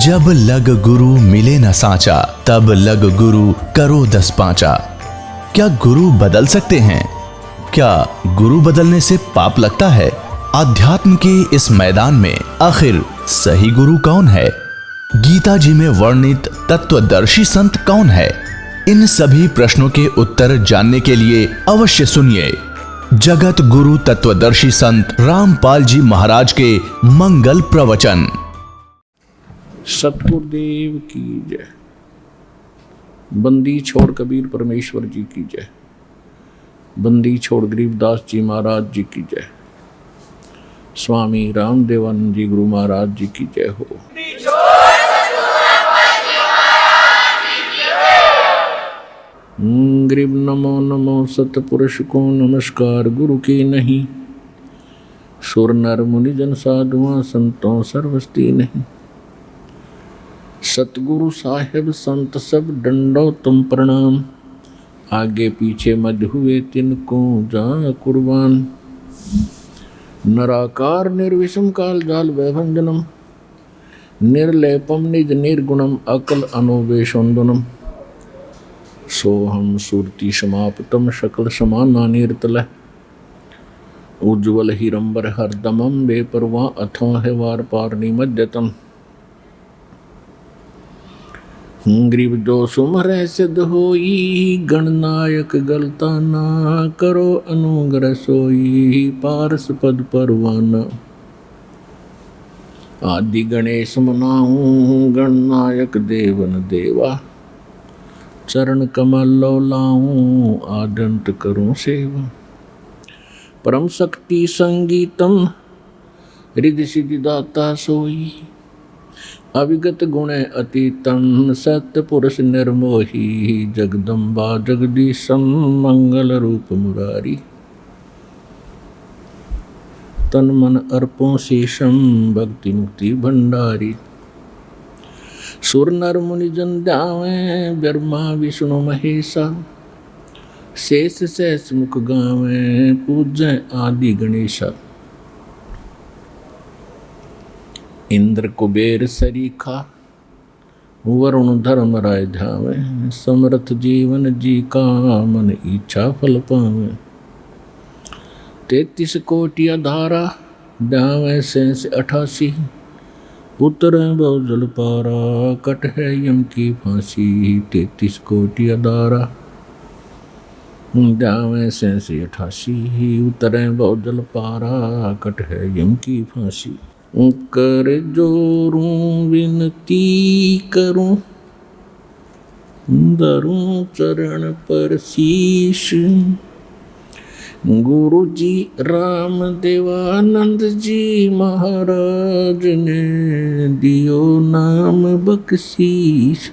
जब लग गुरु मिले न सांचा, तब लग गुरु करो 10 पांचा। क्या गुरु बदल सकते हैं? क्या गुरु बदलने से पाप लगता है? अध्यात्म के इस मैदान में आखिर सही गुरु कौन है? गीता जी में वर्णित तत्वदर्शी संत कौन है? इन सभी प्रश्नों के उत्तर जानने के लिए अवश्य सुनिए जगत गुरु तत्वदर्शी संत रामपाल जी महाराज के मंगल प्रवचन। सतगुरुदेव की जय। बंदी छोड़ कबीर परमेश्वर जी की जय। बंदी छोड़ गरीबदास जी महाराज जी की जय। स्वामी रामदेवानंद जी गुरु महाराज जी की जय हो। गरीब नमो नमो सतपुरुष को नमस्कार गुरु की नहीं। सुर नर मुनि जन साधुआं संतों सर्वस्ती नहीं। सतगुरु साहेब संत सब डंडो तुम प्रणाम। आगे पीछे मध्य हुए तिनको जा कुर्बान। नराकार निर्विषम काल जाल वैभंजनम। निर्लेपम निज निर्गुणम अकल अनोवेशोन्दनम। सोहम सुरति समाप्तम शकल समाना निर्तल। उज्ज्वल हिरंबर हरदमम बेपरवा अथवा है वार पार निमज्जतम। ग्रीब जो सुमर सिद्ध होई। गणनायक गलता ना करो अनुग्रह सोई। पारस पद परवाना। आदि गणेश मनाऊं गणनायक देवन देवा। चरण कमल लो लाऊं आदंत करूं सेवा। परम शक्ति संगीतम रिद्धि सिद्धि दाता सोई। अविगत गुण अतीतम सत्य पुरुष निर्मोही। जगदम्बा जगदीशम मंगल रूप मुरारी। तन मन अर्पों शेषम भक्ति मुक्ति भंडारी। सुर नर मुनि जन ध्यावें ब्रह्मा विष्णु महेशा। शेष सहस मुख गावें पूजें आदि गणेशा। इंद्र कुबेर सरीखा वरुण धर्म राय ध्यावे। समर्थ जीवन जी का मन इच्छा फल पावे। 33 कोटि अधारा ध्यावे शेष 88। उतर बहु जल पारा कट है यम की फांसी। 33 कोटि अधारा ध्यावे शेष 88। उतरे बहु जल पारा कट है यम की फांसी। कर जोरूं विनती करूं धरूं चरण पर शीश। गुरु जी राम देवानंद जी महाराज ने दियो नाम बख्शीश।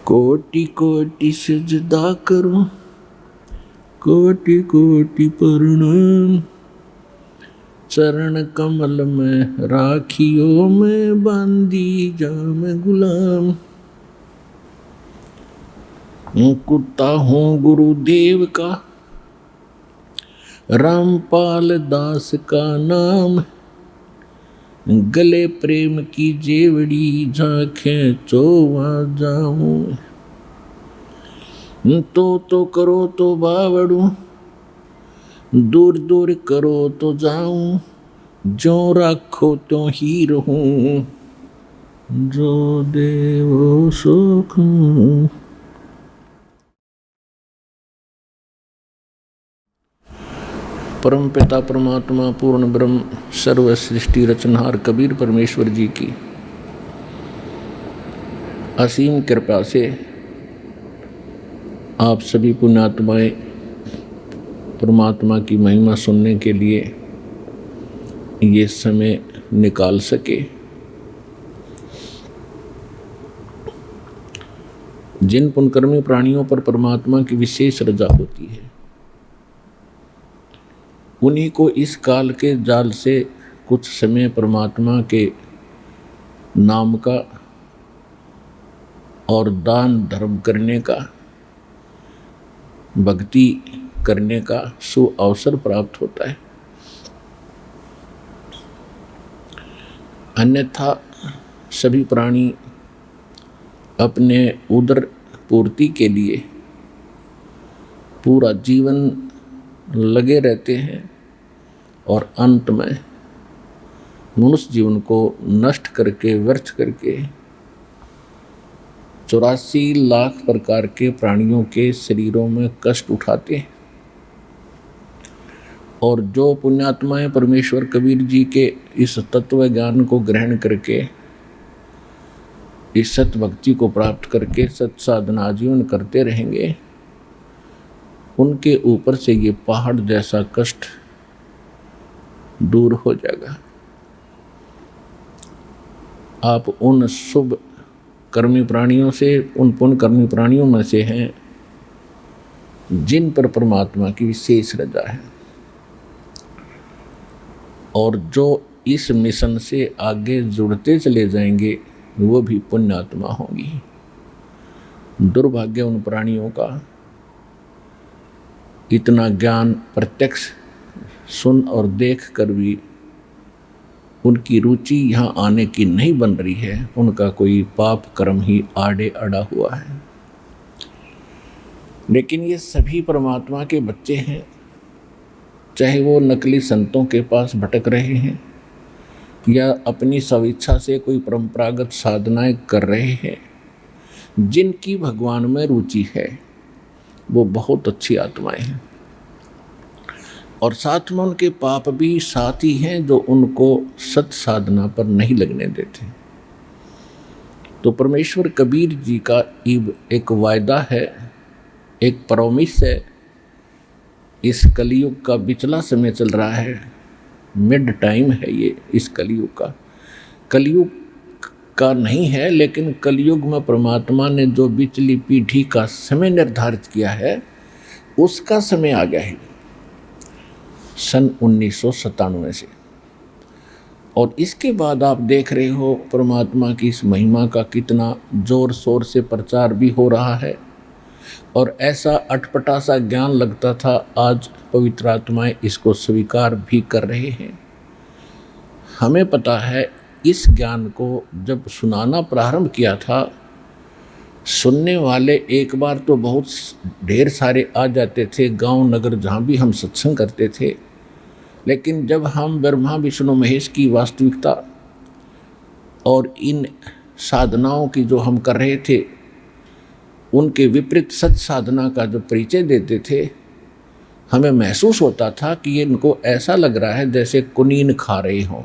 कोटि कोटि सजदा करूं कोटि कोटि प्रणाम। चरण कमल में राखियो में बांधी जाम गुलाम। कुत्ता हूँ गुरुदेव का रामपाल दास का नाम। गले प्रेम की जेवड़ी झांखें चोवा जाऊं। तो करो तो बावड़ू दूर दूर करो तो जाऊं। जो रखो तो ही रहूं जो देवो सुख। परम पिता परमात्मा पूर्ण ब्रह्म सर्व सृष्टि रचनहार कबीर परमेश्वर जी की असीम कृपा से आप सभी पुण्यात्माएं परमात्मा की महिमा सुनने के लिए ये समय निकाल सके। जिन पुण्यकर्मी प्राणियों पर परमात्मा की विशेष रजा होती है उन्हीं को इस काल के जाल से कुछ समय परमात्मा के नाम का और दान धर्म करने का भक्ति करने का सु अवसर प्राप्त होता है। अन्यथा सभी प्राणी अपने उदर पूर्ति के लिए पूरा जीवन लगे रहते हैं और अंत में मनुष्य जीवन को नष्ट करके व्यर्थ करके 84 लाख प्रकार के प्राणियों के शरीरों में कष्ट उठाते हैं। और जो पुण्यात्माएं परमेश्वर कबीर जी के इस तत्व ज्ञान को ग्रहण करके इस सत भक्ति को प्राप्त करके सत साधना जीवन करते रहेंगे, उनके ऊपर से ये पहाड़ जैसा कष्ट दूर हो जाएगा। आप उन शुभ कर्मी प्राणियों से, उन पुण्य कर्मी प्राणियों में से हैं जिन पर परमात्मा की विशेष रजा है और जो इस मिशन से आगे जुड़ते चले जाएंगे वो भी पुण्यात्मा होंगी। दुर्भाग्य उन प्राणियों का इतना ज्ञान प्रत्यक्ष सुन और देख कर भी उनकी रुचि यहाँ आने की नहीं बन रही है, उनका कोई पाप कर्म ही आड़े अड़ा हुआ है। लेकिन ये सभी परमात्मा के बच्चे हैं, चाहे वो नकली संतों के पास भटक रहे हैं या अपनी स्वेच्छा से कोई परंपरागत साधनाएं कर रहे हैं। जिनकी भगवान में रुचि है वो बहुत अच्छी आत्माएं हैं और साथ में उनके पाप भी साथी हैं जो उनको सत साधना पर नहीं लगने देते। तो परमेश्वर कबीर जी का एक वायदा है, एक प्रॉमिस है। इस कलयुग का बिचला समय चल रहा है, मिड टाइम है ये इस कलयुग का। कलयुग का नहीं है, लेकिन कलयुग में परमात्मा ने जो बिचली पीढ़ी का समय निर्धारित किया है उसका समय आ गया है सन 1997 से। और इसके बाद आप देख रहे हो परमात्मा की इस महिमा का कितना जोर शोर से प्रचार भी हो रहा है और ऐसा अटपटा सा ज्ञान लगता था, आज पवित्र आत्माएं इसको स्वीकार भी कर रहे हैं। हमें पता है इस ज्ञान को जब सुनाना प्रारंभ किया था, सुनने वाले एक बार तो बहुत ढेर सारे आ जाते थे, गांव नगर जहाँ भी हम सत्संग करते थे। लेकिन जब हम ब्रह्मा विष्णु महेश की वास्तविकता और इन साधनाओं की जो हम कर रहे थे उनके विपरीत सच साधना का जो परिचय देते थे, हमें महसूस होता था कि ये इनको ऐसा लग रहा है जैसे कुनीन खा रहे हों।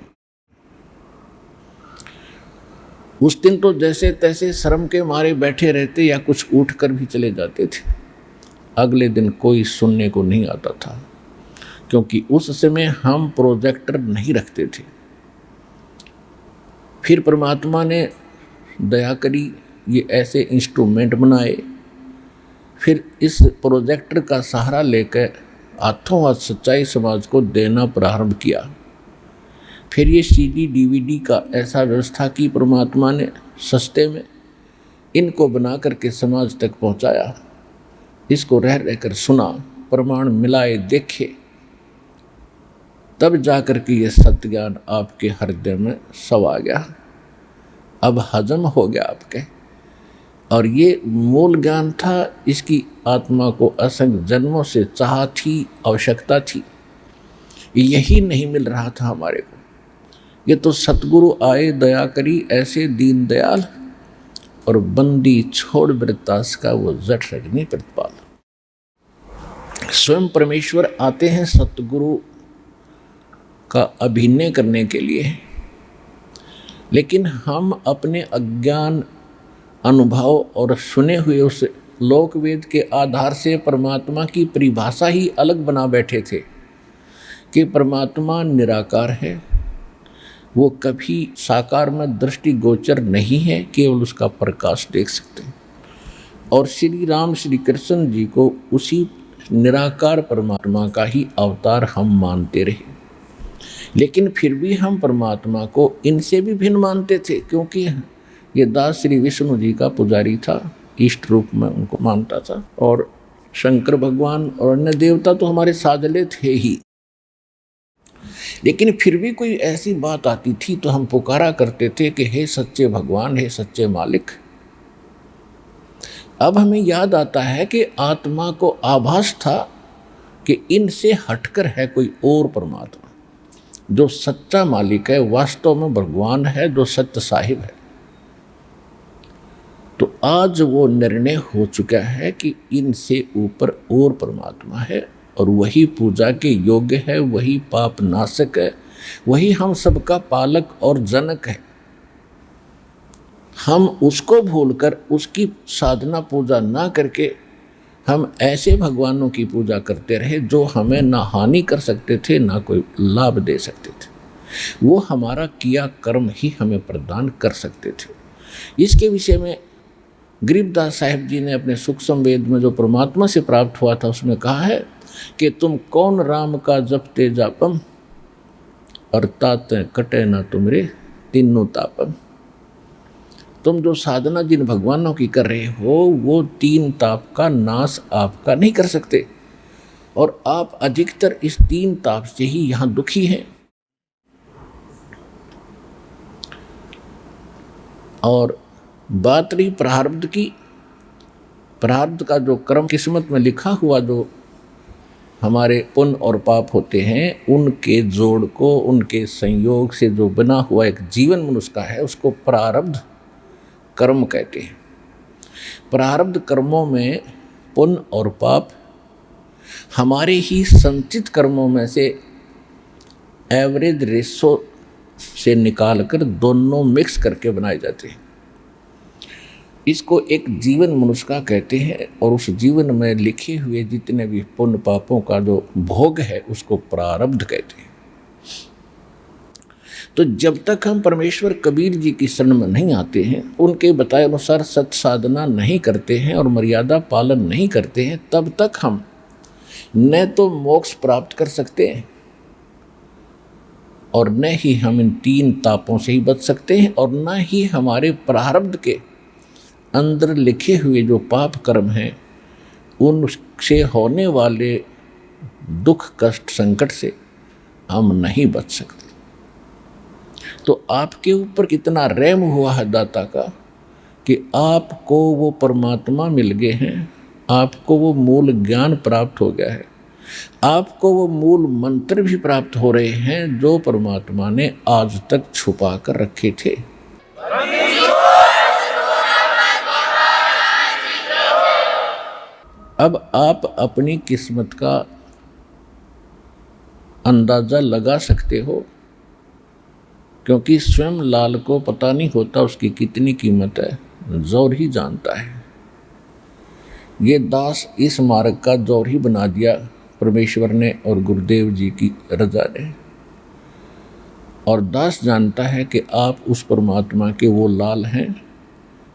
उस दिन तो जैसे तैसे शर्म के मारे बैठे रहते या कुछ उठ कर भी चले जाते थे। अगले दिन कोई सुनने को नहीं आता था, क्योंकि उस समय हम प्रोजेक्टर नहीं रखते थे। फिर परमात्मा ने दया करी, ये ऐसे इंस्ट्रूमेंट बनाए। फिर इस प्रोजेक्टर का सहारा लेकर हाथों हाथ सच्चाई समाज को देना प्रारंभ किया। फिर ये सीडी डीवीडी का ऐसा व्यवस्था की परमात्मा ने सस्ते में, इनको बना करके समाज तक पहुंचाया। इसको रह रहकर सुना, प्रमाण मिलाए देखे, तब जाकर के ये सत्य ज्ञान आपके हृदय में समा गया, अब हजम हो गया आपके। और ये मूल ज्ञान था, इसकी आत्मा को असंख्य जन्मों से चाह थी, आवश्यकता थी, यही नहीं मिल रहा था हमारे को। ये तो सतगुरु आए, दया करी ऐसे दीन दयाल, और बंदी छोड़ वृत्तास का वो जट रजनी प्रतिपाल। स्वयं परमेश्वर आते हैं सतगुरु का अभिनय करने के लिए, लेकिन हम अपने अज्ञान, अनुभव और सुने हुए उस लोकवेद के आधार से परमात्मा की परिभाषा ही अलग बना बैठे थे कि परमात्मा निराकार है, वो कभी साकार में दृष्टि गोचर नहीं है, केवल उसका प्रकाश देख सकते हैं। और श्री राम श्री कृष्ण जी को उसी निराकार परमात्मा का ही अवतार हम मानते रहे। लेकिन फिर भी हम परमात्मा को इनसे भी भिन्न मानते थे, क्योंकि ये दास श्री विष्णु जी का पुजारी था, इष्ट रूप में उनको मानता था। और शंकर भगवान और अन्य देवता तो हमारे साजले थे ही। लेकिन फिर भी कोई ऐसी बात आती थी तो हम पुकारा करते थे कि हे सच्चे भगवान, हे सच्चे मालिक। अब हमें याद आता है कि आत्मा को आभास था कि इनसे हटकर है कोई और परमात्मा, जो सच्चा मालिक है, वास्तव में भगवान है, जो सत्य साहिब है। तो आज वो निर्णय हो चुका है कि इनसे ऊपर और परमात्मा है और वही पूजा के योग्य है, वही पाप नाशक है, वही हम सबका पालक और जनक है। हम उसको भूलकर उसकी साधना पूजा ना करके हम ऐसे भगवानों की पूजा करते रहे जो हमें ना हानि कर सकते थे ना कोई लाभ दे सकते थे। वो हमारा किया कर्म ही हमें प्रदान कर सकते थे। इसके विषय में गरीबदास साहिब जी ने अपने सूक्ष्म वेद में जो परमात्मा से प्राप्त हुआ था उसमें कहा है कि तुम कौन राम का जपते जापम और ताते कटे ना तुमरे तीनों तापम। तुम जो साधना जिन भगवानों की कर रहे हो वो तीन ताप का नाश आपका नहीं कर सकते, और आप अधिकतर इस तीन ताप से ही यहाँ दुखी हैं। और बात रही प्रारब्ध की, प्रारब्ध का जो कर्म किस्मत में लिखा हुआ जो हमारे पुण्य और पाप होते हैं, उनके जोड़ को, उनके संयोग से जो बना हुआ एक जीवन मनुष्य का है उसको प्रारब्ध कर्म कहते हैं। प्रारब्ध कर्मों में पुण्य और पाप हमारे ही संचित कर्मों में से एवरेज रेशो से निकालकर दोनों मिक्स करके बनाए जाते हैं। इसको एक जीवन मनुष्य का कहते हैं, और उस जीवन में लिखे हुए जितने भी पुण्य पापों का जो भोग है उसको प्रारब्ध कहते हैं। तो जब तक हम परमेश्वर कबीर जी की शरण में नहीं आते हैं, उनके बताए अनुसार सत साधना नहीं करते हैं और मर्यादा पालन नहीं करते हैं, तब तक हम न तो मोक्ष प्राप्त कर सकते हैं और न ही हम इन तीन तापों से ही बच सकते हैं, और न ही हमारे प्रारब्ध के अंदर लिखे हुए जो पाप कर्म हैं उनसे होने वाले दुख कष्ट संकट से हम नहीं बच सकते। तो आपके ऊपर कितना रहम हुआ है दाता का कि आपको वो परमात्मा मिल गए हैं, आपको वो मूल ज्ञान प्राप्त हो गया है, आपको वो मूल मंत्र भी प्राप्त हो रहे हैं जो परमात्मा ने आज तक छुपा कर रखे थे। अब आप अपनी किस्मत का अंदाज़ा लगा सकते हो, क्योंकि स्वयं लाल को पता नहीं होता उसकी कितनी कीमत है, जौहर ही जानता है। ये दास इस मार्ग का जौहर ही बना दिया परमेश्वर ने और गुरुदेव जी की रजा ने, और दास जानता है कि आप उस परमात्मा के वो लाल हैं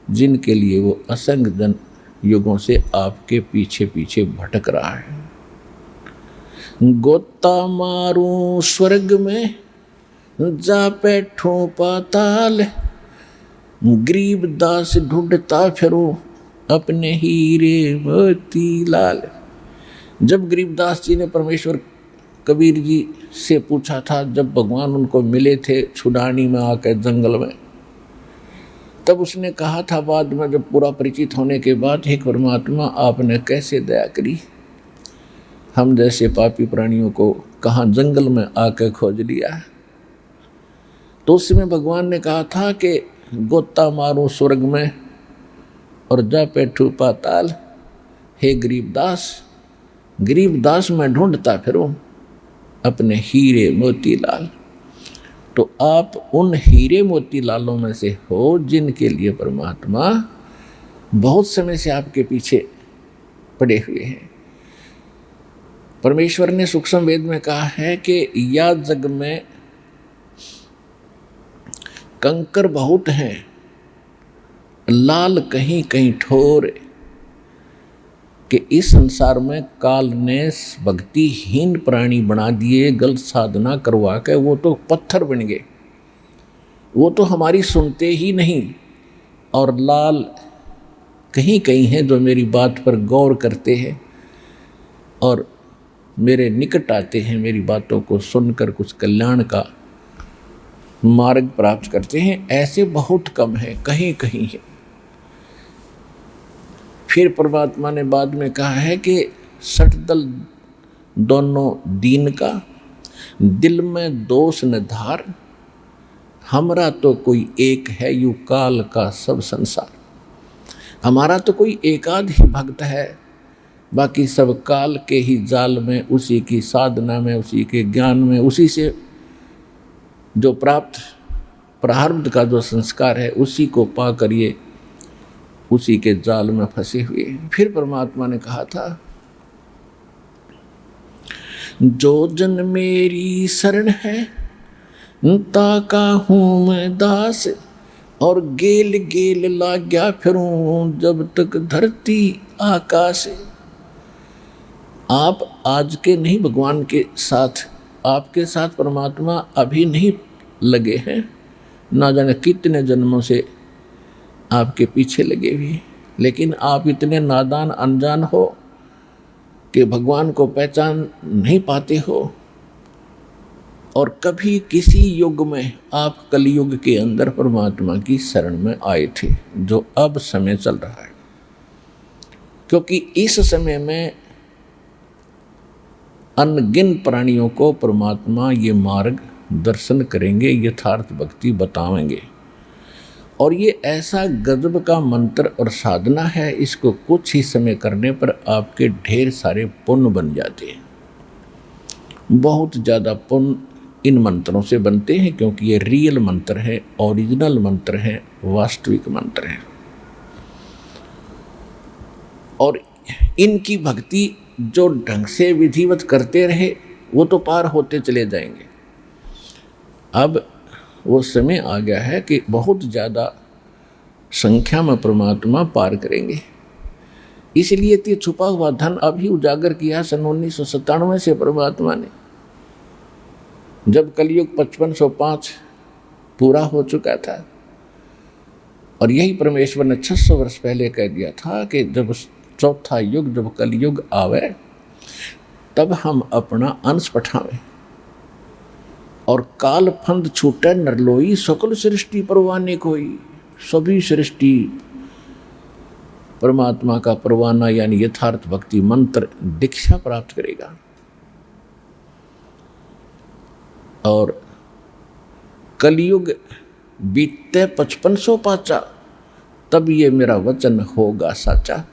जिनके लिए वो असंख्य जन युगों से आपके पीछे पीछे भटक रहा है। गोता मारूं स्वर्ग में जा बैठूं पाताल, गरीब दास ढूंढता फिरूं अपने हीरे मोती लाल। जब गरीबदास जी ने परमेश्वर कबीर जी से पूछा था, जब भगवान उनको मिले थे छुडानी में आकर जंगल में, तब उसने कहा था बाद में जब पूरा परिचित होने के बाद, हे परमात्मा आपने कैसे दया करी, हम जैसे पापी प्राणियों को कहाँ जंगल में आकर खोज लिया। तो उसमें भगवान ने कहा था कि गोता मारूं स्वर्ग में और जा बैठूं पाताल, हे गरीबदास, गरीबदास मैं ढूंढता फिरूं अपने हीरे मोती लाल। तो आप उन हीरे मोती लालों में से हो जिनके लिए परमात्मा बहुत समय से आपके पीछे पड़े हुए हैं। परमेश्वर ने सूक्ष्म वेद में कहा है कि या जग में कंकर बहुत हैं, लाल कहीं कहीं ठोर, कि इस संसार में काल ने भक्तिहीन प्राणी बना दिए, गलत साधना करवा के वो तो पत्थर बन गए, वो तो हमारी सुनते ही नहीं, और लाल कहीं कहीं हैं जो मेरी बात पर गौर करते हैं और मेरे निकट आते हैं, मेरी बातों को सुनकर कुछ कल्याण का मार्ग प्राप्त करते हैं, ऐसे बहुत कम है, कहीं कहीं है। फिर परमात्मा ने बाद में कहा है कि सठ दल दोनों दीन का, दिल में दोष न धार, हमरा तो कोई एक है यू काल का सब संसार। हमारा तो कोई एकाध ही भक्त है, बाकी सब काल के ही जाल में, उसी की साधना में, उसी के ज्ञान में, उसी से जो प्राप्त प्रारब्ध का जो संस्कार है उसी को पा कर ये उसी के जाल में फंसे हुए। फिर परमात्मा ने कहा था, जो जन मेरी शरण है ताका हूँ मैं दास, और गेल गेल लाग्या फिरूं जब तक धरती आकाश। आप आज के नहीं भगवान के साथ, आपके साथ परमात्मा अभी नहीं लगे हैं, ना जाने कितने जन्मों से आपके पीछे लगे हुए, लेकिन आप इतने नादान अनजान हो कि भगवान को पहचान नहीं पाते हो। और कभी किसी युग में आप कलयुग के अंदर परमात्मा की शरण में आए थे, जो अब समय चल रहा है, क्योंकि इस समय में अनगिन प्राणियों को परमात्मा ये मार्ग दर्शन करेंगे, यथार्थ भक्ति बताएंगे। और ये ऐसा गजब का मंत्र और साधना है, इसको कुछ ही समय करने पर आपके ढेर सारे पुण्य बन जाते हैं। बहुत ज़्यादा पुण्य इन मंत्रों से बनते हैं, क्योंकि ये रियल मंत्र है, ओरिजिनल मंत्र है, वास्तविक मंत्र है। और इनकी भक्ति जो ढंग से विधिवत करते रहे वो तो पार होते चले जाएंगे। अब वो समय आ गया है कि बहुत ज़्यादा संख्या में परमात्मा पार करेंगे। इसलिए तो छुपा हुआ धन अभी उजागर किया सन 1997 से परमात्मा ने, जब कलयुग 5505 पूरा हो चुका था। और यही परमेश्वर ने 600 वर्ष पहले कह दिया था कि जब चौथा युग, जब कलयुग आवे, तब हम अपना अंश पठावें और काल फंद छूटे नरलोई, सकल सृष्टि परवाने कोई। सभी सृष्टि परमात्मा का परवाना यानी यथार्थ भक्ति मंत्र दीक्षा प्राप्त करेगा। और कलयुग बीतते 5500 पाचा, तब ये मेरा वचन होगा साचा।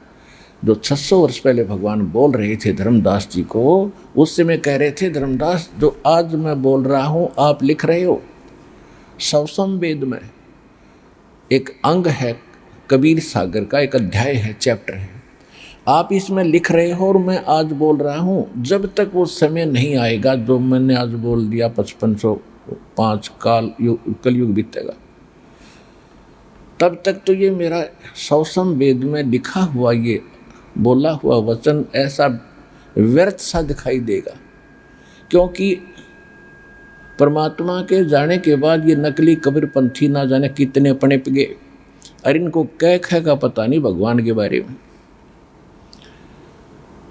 जो 600 वर्ष पहले भगवान बोल रहे थे धर्मदास जी को, उस समय कह रहे थे, धर्मदास जो आज मैं बोल रहा हूँ आप लिख रहे हो, सवसम वेद में एक अंग है, कबीर सागर का एक अध्याय है, चैप्टर है, आप इसमें लिख रहे हो और मैं आज बोल रहा हूँ। जब तक वो समय नहीं आएगा जो मैंने आज बोल दिया 5505 कलयुग बीतेगा, तब तक तो ये मेरा सवसम वेद में लिखा हुआ ये बोला हुआ वचन ऐसा व्यर्थ सा दिखाई देगा। क्योंकि परमात्मा के जाने के बाद ये नकली कबीरपंथी ना जाने कितने पनप गए, और इनको कह का पता नहीं भगवान के बारे में।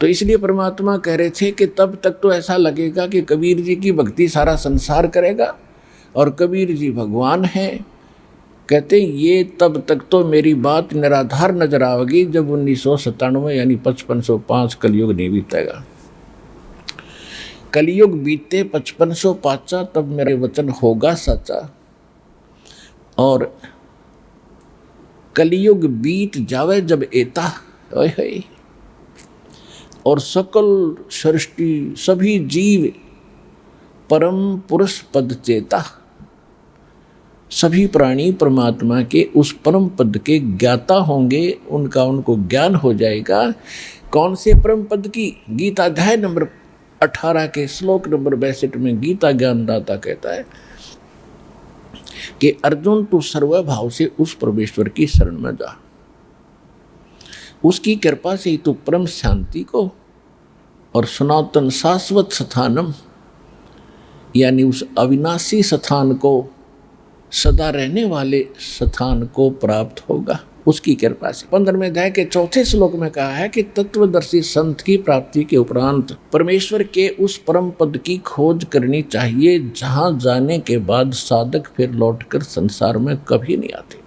तो इसलिए परमात्मा कह रहे थे कि तब तक तो ऐसा लगेगा कि कबीर जी की भक्ति सारा संसार करेगा और कबीर जी भगवान हैं। कहते ये तब तक तो मेरी बात निराधार नजर आएगी जब 1997 यानी 5505 कलयुग नहीं बीतेगा। कलयुग बीते 5505 तब मेरे वचन होगा सच्चा। और कलयुग बीत जावे जब एता, ओए होए, और सकल सृष्टि सभी जीव परम पुरुष पद चेता, सभी प्राणी परमात्मा के उस परम पद के ज्ञाता होंगे, उनको ज्ञान हो जाएगा। कौन से परम पद की? गीता अध्याय नंबर 18 के श्लोक नंबर 62 में गीता ज्ञानदाता कहता है कि अर्जुन तू सर्वभाव से उस परमेश्वर की शरण में जा, उसकी कृपा से ही तू परम शांति को और सनातन शाश्वत स्थानम यानी उस अविनाशी स्थान को, सदा रहने वाले स्थान को प्राप्त होगा। उसकी कृपा से। 15वें अध्याय के 4थे श्लोक में कहा है कि तत्वदर्शी संत की प्राप्ति के उपरांत परमेश्वर के उस परम पद की खोज करनी चाहिए जहां जाने के बाद साधक फिर लौटकर संसार में कभी नहीं आते।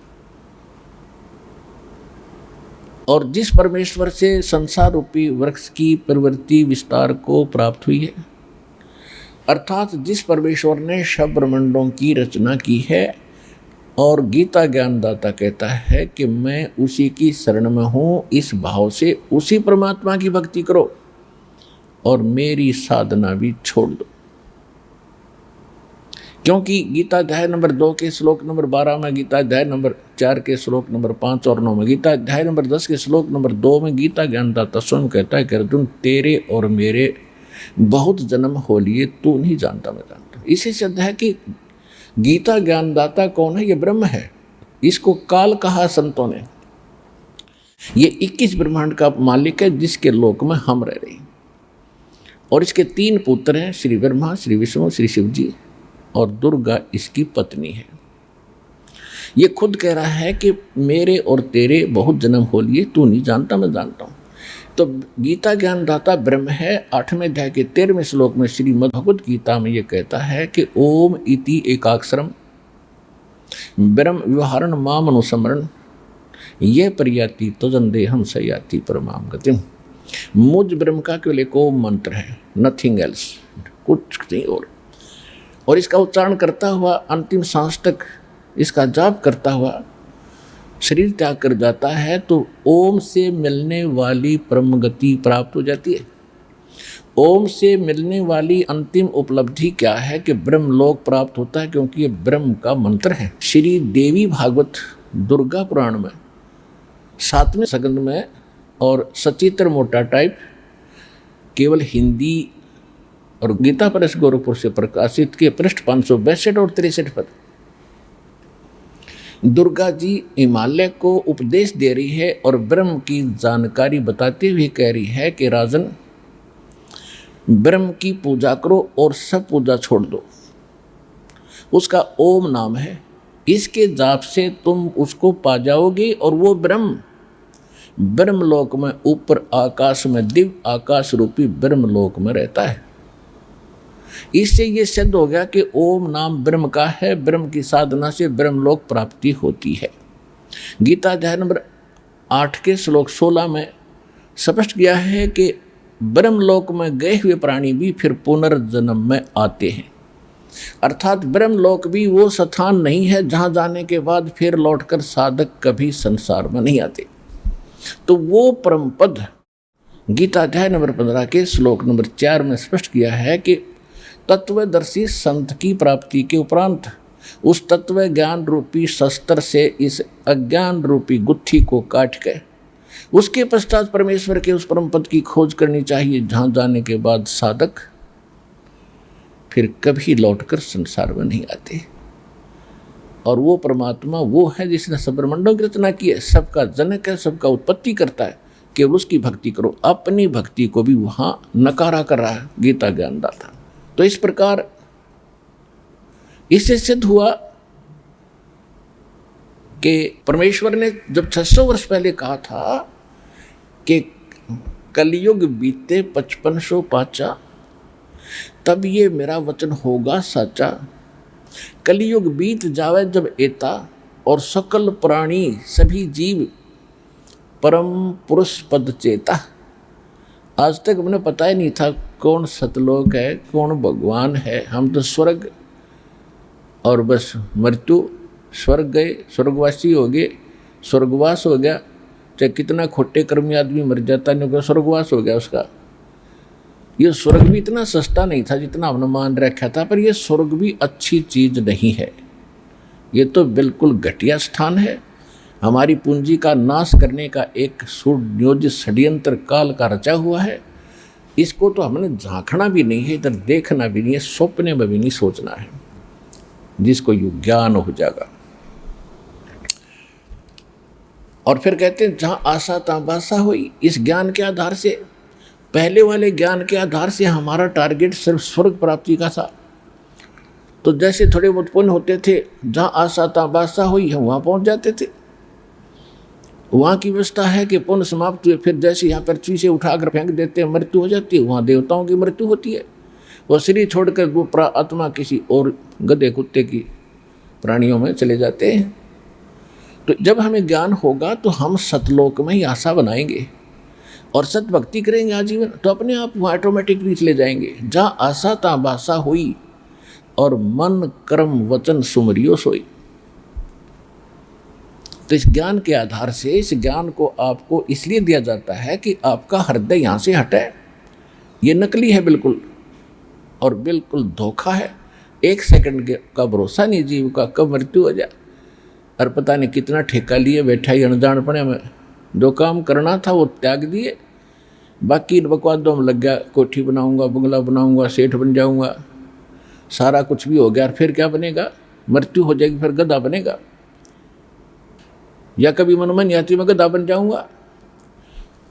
और जिस परमेश्वर से संसार रूपी वृक्ष की प्रवृत्ति विस्तार को प्राप्त हुई है, अर्थात जिस परमेश्वर ने सब ब्रह्मांडों की रचना की है, और गीता ज्ञानदाता कहता है कि मैं उसी की शरण में हूँ, इस भाव से उसी परमात्मा की भक्ति करो और मेरी साधना भी छोड़ दो। क्योंकि गीता अध्याय नंबर 2 के श्लोक नंबर 12 में, गीता अध्याय नंबर 4 के श्लोक नंबर 5 और 9 में, गीता अध्याय नंबर 10 के श्लोक नंबर 2 में गीता ज्ञानदाता स्वयं कहता है कि अर्जुन, तेरे और मेरे बहुत जन्म हो लिए, तू नहीं जानता मैं जानता। इसी से अध्याय की गीता ज्ञानदाता कौन है? ये ब्रह्म है। इसको काल कहा संतों ने। ये 21 ब्रह्मांड का मालिक है जिसके लोक में हम रह रहे हैं। और इसके 3 पुत्र हैं, श्री ब्रह्मा, श्री विष्णु, श्री शिव जी, और दुर्गा इसकी पत्नी है। ये खुद कह रहा है कि मेरे और तेरे बहुत जन्म हो लिए, तू नहीं जानता मैं जानता हूँ। तो गीता ज्ञानदाता ब्रह्म है। 8वें अध्याय के 13वें श्लोक में श्रीमद् भगवद गीता में ये कहता है कि ओम इति एकाक्षरम ब्रह्म व्यवहारण माम अनुस्मरण ये परियाति तजंदेहम सयाति परमाम गतिम। मुझ ब्रह्म का केवल एक ओम मंत्र है, नथिंग एल्स, कुछ नहीं और इसका उच्चारण करता हुआ अंतिम सांस तक इसका जाप करता हुआ शरीर त्याग कर जाता है तो ओम से मिलने वाली परम गति प्राप्त हो जाती है। ओम से मिलने वाली अंतिम उपलब्धि क्या है कि ब्रह्मलोक प्राप्त होता है, क्योंकि ये ब्रह्म का मंत्र है। श्री देवी भागवत दुर्गा पुराण में 7वें स्कंद में और सचित्र मोटा टाइप केवल हिंदी और गीता प्रेस गोरखपुर से प्रकाशित के पृष्ठ 562 और 63 पर दुर्गा जी हिमालय को उपदेश दे रही है और ब्रह्म की जानकारी बताते हुए कह रही है कि राजन, ब्रह्म की पूजा करो और सब पूजा छोड़ दो। उसका ओम नाम है, इसके जाप से तुम उसको पा जाओगे और वो ब्रह्मलोक में ऊपर आकाश में दिव्य आकाश रूपी ब्रह्मलोक में रहता है। इससे ये सिद्ध हो गया कि ओम नाम ब्रह्म का है। ब्रह्म की साधना से ब्रह्मलोक प्राप्ति होती है। गीता अध्याय नंबर 8 के श्लोक 16 में स्पष्ट किया है कि ब्रह्मलोक में गए हुए प्राणी भी फिर पुनर्जन्म में आते हैं। अर्थात ब्रह्मलोक भी वो स्थान नहीं है जहाँ जाने के बाद फिर लौटकर साधक कभी संसार में नहीं आते। तो वो परम पद गीता अध्याय नंबर 15 के श्लोक नंबर 4 में स्पष्ट किया है कि तत्वदर्शी संत की प्राप्ति के उपरांत उस तत्व ज्ञान रूपी शस्त्र से इस अज्ञान रूपी गुत्थी को काट के उसके पश्चात परमेश्वर के उस परम पद की खोज करनी चाहिए जहाँ जाने के बाद साधक फिर कभी लौटकर संसार में नहीं आते। और वो परमात्मा वो है जिसने सब ब्रह्मांडों की रचना की है, सबका जनक है, सबका उत्पत्ति करता है। केवल उसकी भक्ति करो। अपनी भक्ति को भी वहाँ नकारा कर रहा है गीता ज्ञानदाता। तो इस प्रकार इससे सिद्ध हुआ कि परमेश्वर ने जब 600 वर्ष पहले कहा था कि कलयुग बीते 5500 पाचा, तब ये मेरा वचन होगा साचा। कलयुग बीत जावे जब एता, और सकल प्राणी सभी जीव परम पुरुष पद चेता। आज तक हमने पता ही नहीं था कौन सतलोक है, कौन भगवान है। हम तो स्वर्ग और बस मृत्यु, स्वर्ग गए, स्वर्गवासी हो गए, स्वर्गवास हो गया। चाहे कितना खोटे कर्मी आदमी मर जाता नहीं होगा, स्वर्गवास हो गया उसका। ये स्वर्ग भी इतना सस्ता नहीं था जितना हमने मान रखा था। पर यह स्वर्ग भी अच्छी चीज नहीं है, ये तो बिल्कुल घटिया स्थान है। हमारी पूंजी का नाश करने का एक सुनियोजित षड्यंत्र काल का रचा हुआ है। इसको तो हमने झांकना भी नहीं है, इधर देखना भी नहीं है, सपने में भी नहीं सोचना है, जिसको यू ज्ञान हो जाएगा। और फिर कहते हैं जहाँ आशा तहाँ बासा हुई। इस ज्ञान के आधार से, पहले वाले ज्ञान के आधार से हमारा टारगेट सिर्फ स्वर्ग प्राप्ति का था। तो जैसे थोड़े बहुत पुण्य होते थे, जहाँ आशा तहाँ बासा हुई हम वहाँ पहुँच जाते थे। वहाँ की व्यवस्था है कि पुण्य समाप्त हुए फिर जैसे यहाँ पृथ्वी से उठाकर फेंक देते हैं, मृत्यु हो जाती है, वहाँ देवताओं की मृत्यु होती है। वो शरीर छोड़कर वो आत्मा किसी और गधे कुत्ते की प्राणियों में चले जाते हैं। तो जब हमें ज्ञान होगा तो हम सतलोक में ही आशा बनाएंगे और सत भक्ति करेंगे आजीवन, तो अपने आप वहाँ ऑटोमेटिकली चले जाएंगे। जहाँ आशा तहाँ भाषा हुई और मन कर्म वचन सुमरियो सोई। तो इस ज्ञान के आधार से, इस ज्ञान को आपको इसलिए दिया जाता है कि आपका हृदय यहाँ से हटे। ये नकली है बिल्कुल, और बिल्कुल धोखा है। 1 सेकंड का भरोसा नहीं जीव का, कब मृत्यु हो जाए। और पता नहीं कितना ठेका लिए बैठा ही अनजानपने में, जो काम करना था वो त्याग दिए, बाकी बकवादों में लग गया। कोठी बनाऊंगा, बंगला बनाऊंगा, सेठ बन जाऊंगा, सारा कुछ भी हो गया। और फिर क्या बनेगा? मृत्यु हो जाएगी, फिर गधा बनेगा। या कभी मन में नहीं आती मैं गधा बन जाऊंगा।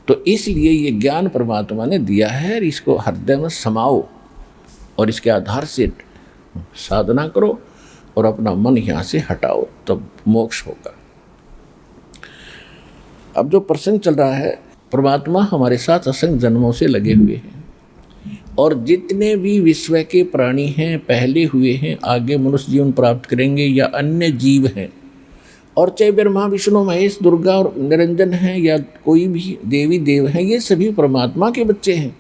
तो इसलिए ये ज्ञान परमात्मा ने दिया है, इसको हृदय में समाओ और इसके आधार से साधना करो और अपना मन यहाँ से हटाओ, तब मोक्ष होगा। अब जो प्रसंग चल रहा है, परमात्मा हमारे साथ असंख्य जन्मों से लगे हुए हैं, और जितने भी विश्व के प्राणी हैं, पहले हुए हैं, आगे मनुष्य जीवन प्राप्त करेंगे या अन्य जीव हैं, और चाहे ब्रह्मा विष्णु महेश दुर्गा और निरंजन हैं या कोई भी देवी देव हैं, ये सभी परमात्मा के बच्चे हैं।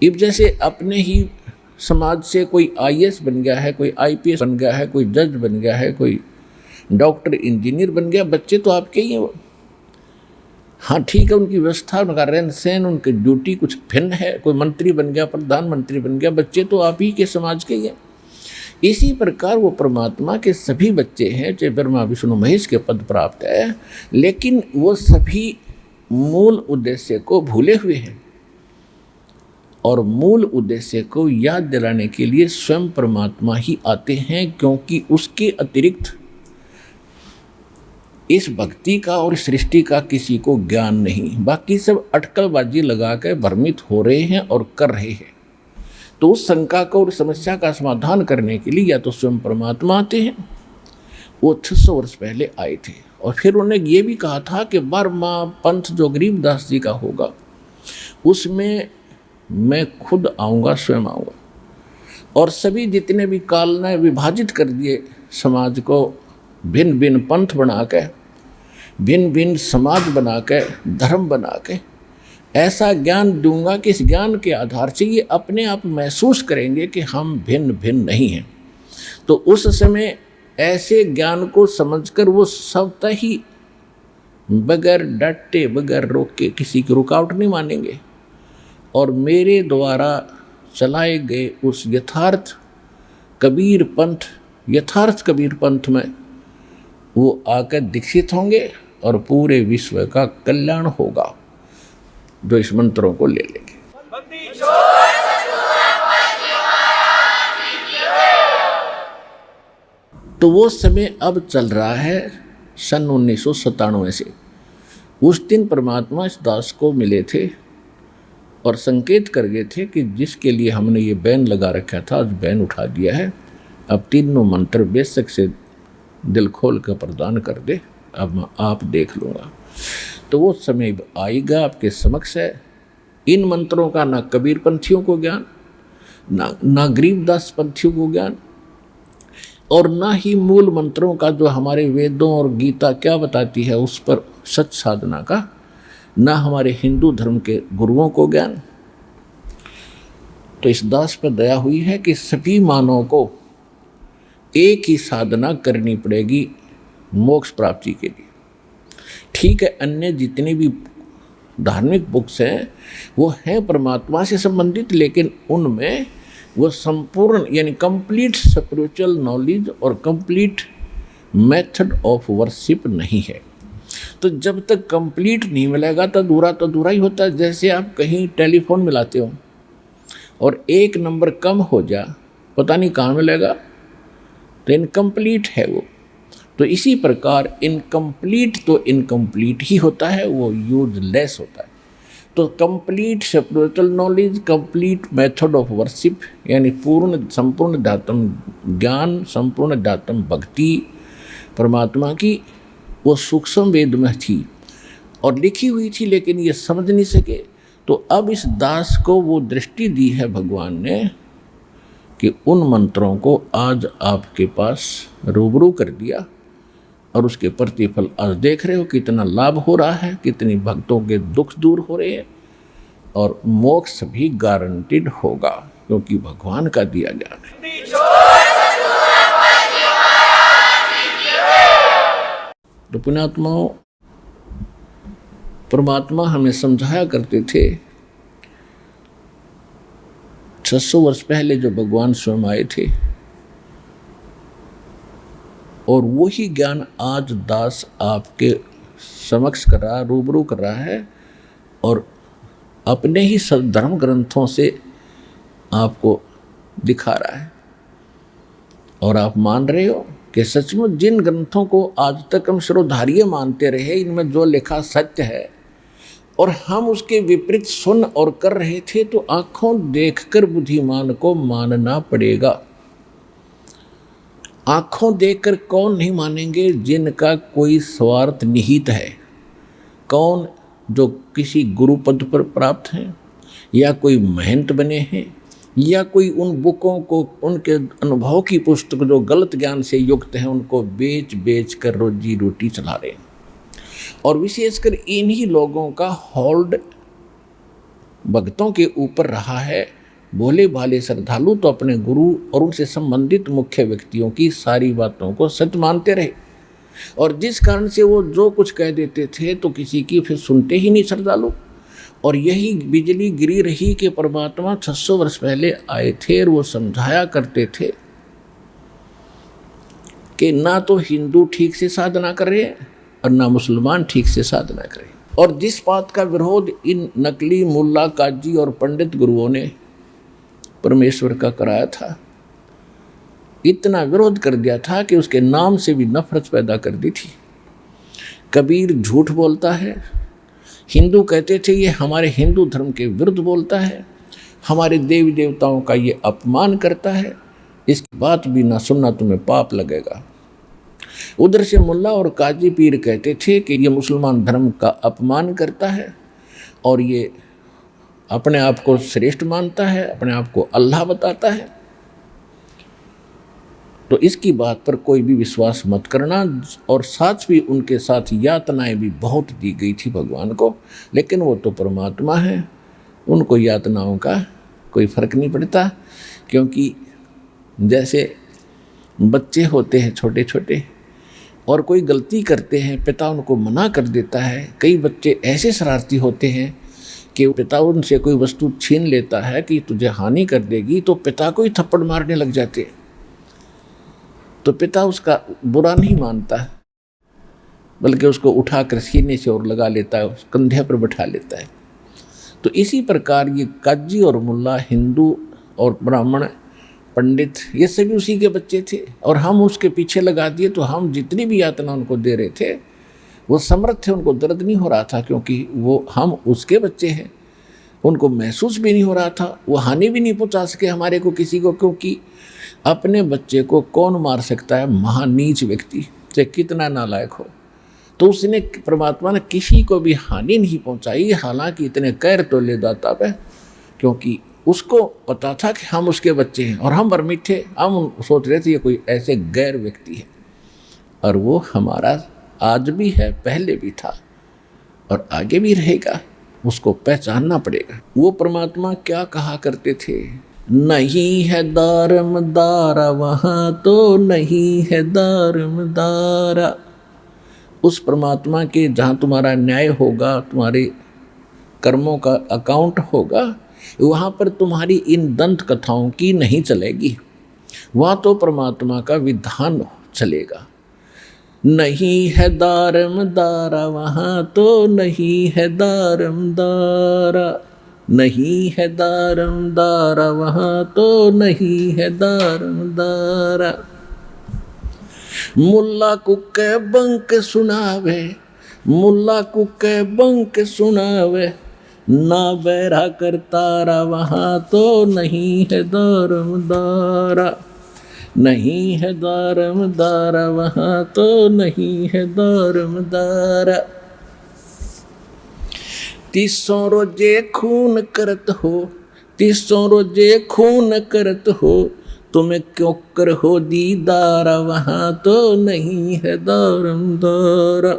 अब जैसे अपने ही समाज से कोई IAS बन गया है, कोई IPS बन गया है, कोई जज बन गया है, कोई डॉक्टर इंजीनियर बन गया, बच्चे तो आपके ही हैं वो। हाँ ठीक है, उनकी व्यवस्था, उनका रहन सहन, उनकी ड्यूटी कुछ भिन्न है। कोई मंत्री बन गया, प्रधानमंत्री बन गया, बच्चे तो आप ही के समाज के ही हैं। इसी प्रकार वो परमात्मा के सभी बच्चे हैं, चाहे ब्रह्मा विष्णु महेश के पद प्राप्त है, लेकिन वो सभी मूल उद्देश्य को भूले हुए हैं। और मूल उद्देश्य को याद दिलाने के लिए स्वयं परमात्मा ही आते हैं, क्योंकि उसके अतिरिक्त इस भक्ति का और सृष्टि का किसी को ज्ञान नहीं। बाकी सब अटकलबाजी लगा कर भ्रमित हो रहे हैं और कर रहे हैं। तो उस शंका को और समस्या का समाधान करने के लिए या तो स्वयं परमात्मा आते हैं। वो 600 वर्ष पहले आए थे, और फिर उन्होंने ये भी कहा था कि 12वां पंथ जो गरीबदास जी का होगा, उसमें मैं खुद आऊँगा, स्वयं आऊँगा। और सभी जितने भी काल ने विभाजित कर दिए समाज को, भिन्न भिन्न पंथ बना के, भिन्न भिन्न समाज बना के, धर्म बना के, ऐसा ज्ञान दूंगा कि इस ज्ञान के आधार से ये अपने आप महसूस करेंगे कि हम भिन्न भिन्न नहीं हैं। तो उस समय ऐसे ज्ञान को समझकर वो स्वतः ही बगैर डटे, बगैर रोके, किसी की रुकावट नहीं मानेंगे, और मेरे द्वारा चलाए गए उस यथार्थ कबीर पंथ में वो आकर दीक्षित होंगे और पूरे विश्व का कल्याण होगा, जो इस मंत्रों को ले लेंगे। तो वो समय अब चल रहा है सन 1997 से। उस दिन परमात्मा इस दास को मिले थे और संकेत कर गए थे कि जिसके लिए हमने ये बैन लगा रखा था, आज बैन उठा दिया है। अब तीनों मंत्र बेशक से दिल खोल कर प्रदान कर दे, अब मैं आप देख लूँगा। तो वो समय आएगा आपके समक्ष है। इन मंत्रों का ना कबीर पंथियों को ज्ञान, ना गरीबदास पंथियों को ज्ञान, और ना ही मूल मंत्रों का जो हमारे वेदों और गीता क्या बताती है उस पर सच साधना का, ना हमारे हिंदू धर्म के गुरुओं को ज्ञान। तो इस दास पर दया हुई है कि सभी मानवों को एक ही साधना करनी पड़ेगी मोक्ष प्राप्ति के लिए। ठीक है, अन्य जितनी भी धार्मिक बुक्स हैं वो हैं परमात्मा से संबंधित, लेकिन उनमें वो संपूर्ण यानी कंप्लीट स्पिरिचुअल नॉलेज और कंप्लीट मेथड ऑफ वर्शिप नहीं है। तो जब तक कंप्लीट नहीं मिलेगा तो अधूरा ही होता है। जैसे आप कहीं टेलीफोन मिलाते हो और एक नंबर कम हो जा, पता नहीं कहाँ मिलेगा, तो इनकम्प्लीट है वो। तो इसी प्रकार इनकम्प्लीट तो इनकम्प्लीट ही होता है, वो यूजलेस होता है। तो complete spiritual knowledge, complete method of worship यानी संपूर्ण दातम ज्ञान, संपूर्ण दातम भक्ति परमात्मा की, वो सूक्ष्म वेद में थी और लिखी हुई थी, लेकिन ये समझ नहीं सके। तो अब इस दास को वो दृष्टि दी है भगवान ने कि उन मंत्रों को आज आपके पास रूबरू कर दिया और उसके प्रतिफल आज देख रहे हो कितना लाभ हो रहा है, कितनी भक्तों के दुख दूर हो रहे हैं और मोक्ष भी गारंटीड होगा, क्योंकि भगवान का दिया ज्ञान है। तो पुण्यात्माओं, परमात्मा हमें समझाया करते थे 600 वर्ष पहले जो भगवान स्वयं आए थे, और वही ज्ञान आज दास आपके समक्ष कर रहा, रूबरू कर रहा है और अपने ही धर्म ग्रंथों से आपको दिखा रहा है। और आप मान रहे हो कि सचमुच जिन ग्रंथों को आज तक हम शिरोधार्य मानते रहे, इनमें जो लिखा सत्य है, और हम उसके विपरीत सुन और कर रहे थे, तो आंखों देखकर बुद्धिमान को मानना पड़ेगा। आंखों देखकर कौन नहीं मानेंगे? जिनका कोई स्वार्थ निहित है। कौन? जो किसी गुरु पद पर प्राप्त हैं, या कोई महंत बने हैं, या कोई उन बुकों को, उनके अनुभव की पुस्तक जो गलत ज्ञान से युक्त हैं, उनको बेच बेच कर रोजी रोटी चला रहे हैं। और विशेषकर इन्हीं लोगों का होल्ड भक्तों के ऊपर रहा है। भोले भाले श्रद्धालु तो अपने गुरु और उनसे संबंधित मुख्य व्यक्तियों की सारी बातों को सत्य मानते रहे, और जिस कारण से वो जो कुछ कह देते थे तो किसी की फिर सुनते ही नहीं श्रद्धालु। और यही बिजली गिरी रही कि परमात्मा 600 वर्ष पहले आए थे और वो समझाया करते थे कि ना तो हिंदू ठीक से साधना कर रहे हैं और ना मुसलमान ठीक से साधना करें। और जिस बात का विरोध इन नकली मुल्ला, काजी और पंडित गुरुओं ने परमेश्वर का कराया था, इतना विरोध कर दिया था कि उसके नाम से भी नफरत पैदा कर दी थी। कबीर झूठ बोलता है, हिंदू कहते थे ये हमारे हिंदू धर्म के विरुद्ध बोलता है, हमारे देवी देवताओं का ये अपमान करता है, इसकी बात भी ना सुनना, तुम्हें पाप लगेगा। उधर से मुल्ला और काजी पीर कहते थे कि ये मुसलमान धर्म का अपमान करता है और ये अपने आप को श्रेष्ठ मानता है, अपने आप को अल्लाह बताता है। तो इसकी बात पर कोई भी विश्वास मत करना। और साथ भी उनके साथ यातनाएं भी बहुत दी गई थी भगवान को, लेकिन वो तो परमात्मा है, उनको यातनाओं का कोई फर्क नहीं पड़ता। क्योंकि जैसे बच्चे होते हैं छोटे छोटे और कोई गलती करते हैं, पिता उनको मना कर देता है। कई बच्चे ऐसे शरारती होते हैं कि पिता उनसे कोई वस्तु छीन लेता है कि तुझे हानि कर देगी, तो पिता को ही थप्पड़ मारने लग जाते हैं। तो पिता उसका बुरा नहीं मानता है, बल्कि उसको उठाकर सीने से और लगा लेता है, कंधे पर बैठा लेता है। तो इसी प्रकार ये काजी और मुल्ला, हिंदू और ब्राह्मण, पंडित, ये सभी उसी के बच्चे थे और हम उसके पीछे लगा दिए। तो हम जितनी भी यातना उनको दे रहे थे वो समर्थ थे, उनको दर्द नहीं हो रहा था, क्योंकि वो हम उसके बच्चे हैं। उनको महसूस भी नहीं हो रहा था, वो हानि भी नहीं पहुंचा सके हमारे को, किसी को। क्योंकि अपने बच्चे को कौन मार सकता है? महानीच व्यक्ति, चाहे कितना नालायक हो। तो उसने, परमात्मा ने किसी को भी हानि नहीं पहुंचाई, हालांकि इतने कैर तो ले दाता पे, क्योंकि उसको पता था कि हम उसके बच्चे हैं और हम बरमिठे, हम सोच रहे थे ये कोई ऐसे गैर व्यक्ति है, और वो हमारा आज भी है, पहले भी था और आगे भी रहेगा। उसको पहचानना पड़ेगा। वो परमात्मा क्या कहा करते थे? नहीं है दारमदारा वहाँ तो नहीं है दारमदारा। उस परमात्मा के जहाँ तुम्हारा न्याय होगा, तुम्हारे कर्मों का अकाउंट होगा, वहाँ पर तुम्हारी इन दंत कथाओं की नहीं चलेगी। वहाँ तो परमात्मा का विधान चलेगा। नहीं है दारमदारा वहाँ तो नहीं है दारमदारा, नहीं है दारमदारा वहाँ तो नहीं है दारमदारा। मुल्ला कुके बंक सुनावे, मुल्ला कुके बंक सुनावे, ना बैरा करतारा वहाँ तो नहीं है दारमदारा। नहीं है दारमदारा वहाँ तो नहीं है दारमदारा। 300 रोजे खून करत हो, 300 रोजे खून करत हो, तुम्हें क्यों कर हो दीदारा वहाँ तो नहीं है दारमदारा।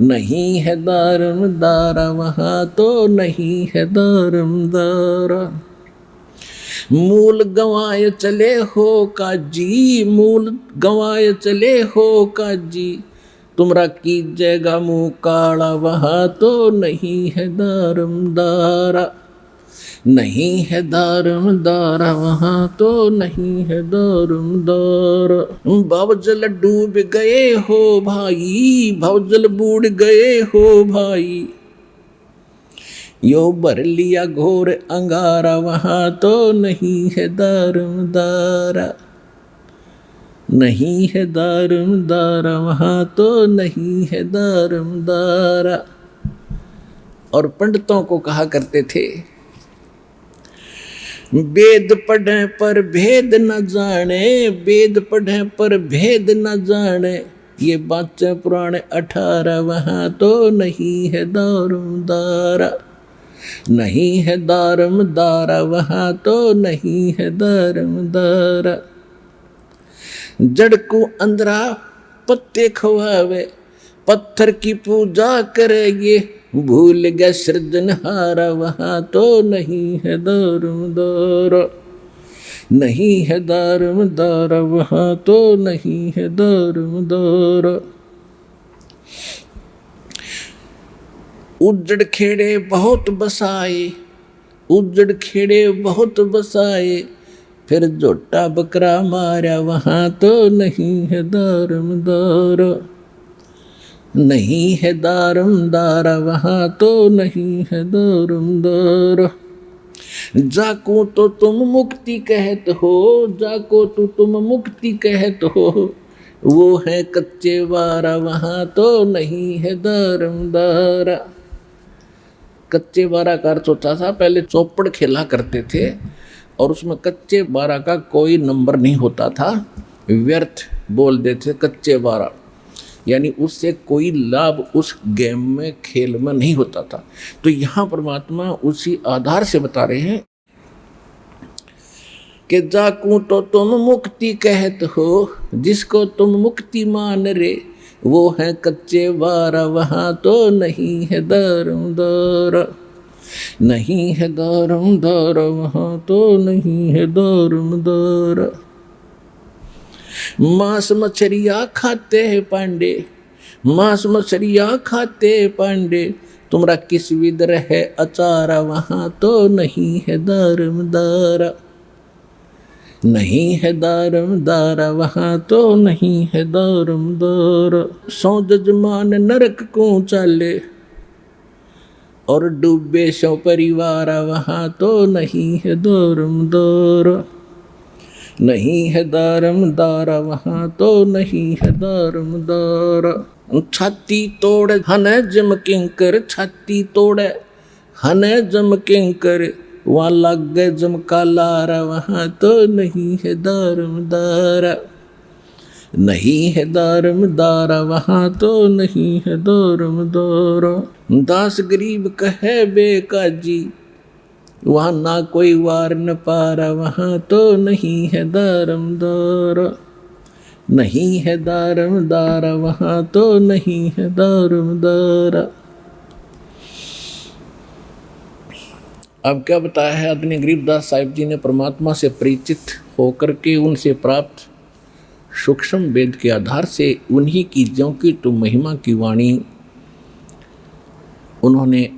नहीं है दारमदारा वहाँ तो नहीं है दारमदारा। मूल गंवाए चले हो काजी, मूल गंवाए चले हो काजी, तुमरा कीजिएगा मुँह काला वहाँ तो नहीं है दारमदारा। नहीं है दारमदारा वहाँ तो नहीं है दारमदारा। भवजल डूब गए हो भाई, भवजल बूढ़ गए हो भाई, यो भर लिया घोर अंगारा वहाँ तो नहीं है दारमदारा। नहीं है दारमदारा वहाँ तो नहीं है दारमदारा। और पंडितों को कहा करते थे, वेद पढ़े पर भेद न जाने, वेद पढ़े पर भेद न जाने, ये बातें पुराने 18 वहाँ तो नहीं है दारमदारा। नहीं है दारमदारा वहाँ तो नहीं है दारमदारा। जड़ को अंदरा पत्ते खवावे, पत्थर की पूजा करेंगे, भूल गए सृजनहारा वहाँ तो नहीं है दारमदारा। नहीं है दारमदारा वहाँ तो नहीं है दारमदारा। उजड़ खेड़े बहुत बसाए, उजड़ खेड़े बहुत बसाए, फिर जोटा बकरा मारा वहाँ तो नहीं है दारमदारा। नहीं है दारमदारा वहाँ तो नहीं है दारमदारा। जाको तो तुम मुक्ति कहत हो, जाको तो तुम मुक्ति कहत हो, वो है कच्चे वारा वहाँ तो नहीं है दारमदारा। कच्चे बारा का अर्थ होता था, पहले चौपड़ खेला करते थे और उसमें कच्चे बारा का कोई नंबर नहीं होता था, व्यर्थ बोल देते कच्चे बारा, यानी उससे कोई लाभ उस गेम में खेल में नहीं होता था। तो यहाँ परमात्मा उसी आधार से बता रहे हैं कि जाकू तो तुम मुक्ति कहत हो, जिसको तुम मुक्ति मान रे, वो है कच्चे बारा वहाँ तो नहीं है दारमदारा। नहीं है दारमदारा वहाँ तो नहीं है दारमदारा। मांस मछलियाँ खाते हैं पांडे, मांस मछलियाँ खाते पांडे, तुमरा किस विदर है अचारा वहाँ तो नहीं है दारमदारा। नहीं है दारमदारा वहाँ तो नहीं है दारमदारा। सौ जजमान नरक को चाले और डूबे सौ परिवार वहाँ तो नहीं है दारमदारा। नहीं है दारमदारा वहाँ तो नहीं है दारमदारा। छाती तोड़ हने जम किंकर, छाती तोड़े हने जम किंकर, वहाँ लग गए जमका लारा वहाँ तो नहीं है दारमदारा। नहीं है दारमदारा वहाँ तो नहीं है दारमदारा। दास गरीब कहे बेकाजी, वहाँ ना कोई वार न पारा वहाँ तो नहीं है दारमदारा। नहीं है दारमदारा वहाँ तो नहीं है दारमदारा। अब क्या बताया है आदरणीय गरीबदास साहिब जी ने परमात्मा से परिचित होकर के उनसे प्राप्त सूक्ष्म वेद के आधार से उन्हीं की ज्यों की तो महिमा की वाणी उन्होंने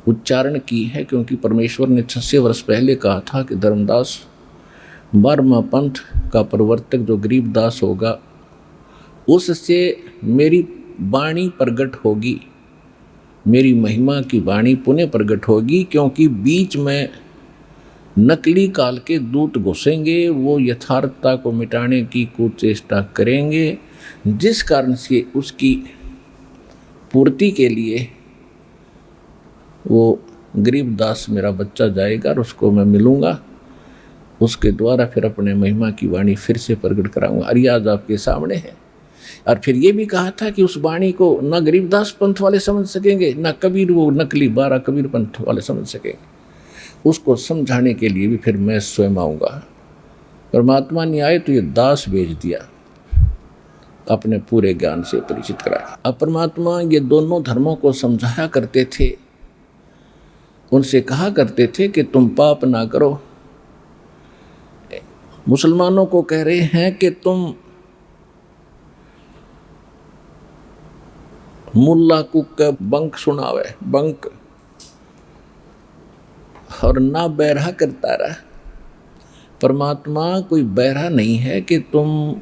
उच्चारण की है, क्योंकि परमेश्वर ने 600 वर्ष पहले कहा था कि धर्मदास 12वां पंथ का प्रवर्तक जो गरीबदास होगा उससे मेरी वाणी प्रगट होगी, मेरी महिमा की वाणी पुनः प्रगट होगी, क्योंकि बीच में नकली काल के दूत घुसेंगे, वो यथार्थता को मिटाने की कुचेष्टा करेंगे, जिस कारण से उसकी पूर्ति के लिए वो गरीबदास मेरा बच्चा जाएगा और उसको मैं मिलूँगा, उसके द्वारा फिर अपने महिमा की वाणी फिर से प्रकट कराऊंगा। और आज आपके सामने है। और फिर ये भी कहा था कि उस वाणी को न गरीबदास पंथ वाले समझ सकेंगे, न कबीर वो नकली 12 कबीर पंथ वाले समझ सकेंगे। उसको समझाने के लिए भी फिर मैं स्वयं आऊँगा। परमात्मा नहीं आए तो ये दास भेज दिया, अपने पूरे ज्ञान से परिचित कराया। अब परमात्मा ये दोनों धर्मों को समझाया करते थे, उनसे कहा करते थे कि तुम पाप ना करो। मुसलमानों को कह रहे हैं कि तुम मुल्ला कुक का बंक सुनावे, बंक, और ना बहरा करता रहा। परमात्मा कोई बहरा नहीं है कि तुम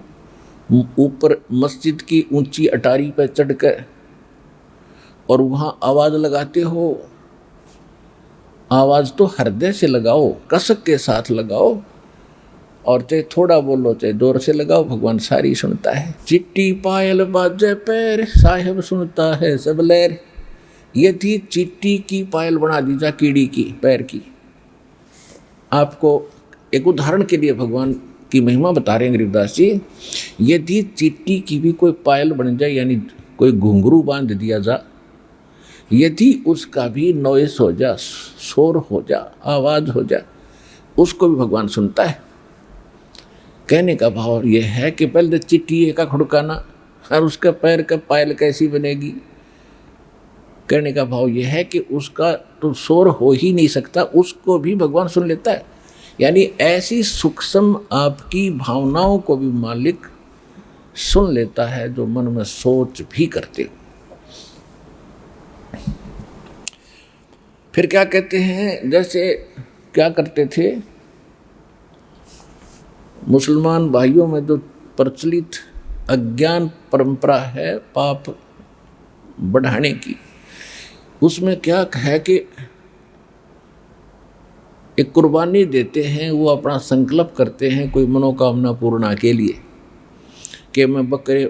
ऊपर मस्जिद की ऊंची अटारी पर चढ़कर और वहाँ आवाज़ लगाते हो। आवाज़ तो हृदय से लगाओ, कसक के साथ लगाओ, और चाहे थोड़ा बोलो चाहे जोर से लगाओ, भगवान सारी सुनता है। चिट्टी पायल बाजे पैर, साहेब सुनता है सब लहर। ये थी चिट्टी की पायल बना दी जा, कीड़ी की पैर की। आपको एक उदाहरण के लिए भगवान की महिमा बता रहे हैं गरीबदास जी। यदि चिट्टी की भी कोई पायल बन जाए, यानी कोई घुंघरू बांध दिया जा, यदि उसका भी नॉइस हो जा, शोर हो जा, आवाज़ हो जा, उसको भी भगवान सुनता है। कहने का भाव यह है कि पहले चिट्टी का खुड़काना और उसका पैर का पायल कैसी बनेगी। कहने का भाव यह है कि उसका तो शोर हो ही नहीं सकता, उसको भी भगवान सुन लेता है। यानी ऐसी सूक्ष्म आपकी भावनाओं को भी मालिक सुन लेता है, जो मन में सोच भी करते हो। फिर क्या कहते हैं, जैसे क्या करते थे मुसलमान भाइयों में जो प्रचलित अज्ञान परंपरा है पाप बढ़ाने की, उसमें क्या है कि एक कुर्बानी देते हैं, वो अपना संकल्प करते हैं कोई मनोकामना पूर्णा के लिए कि मैं बकरे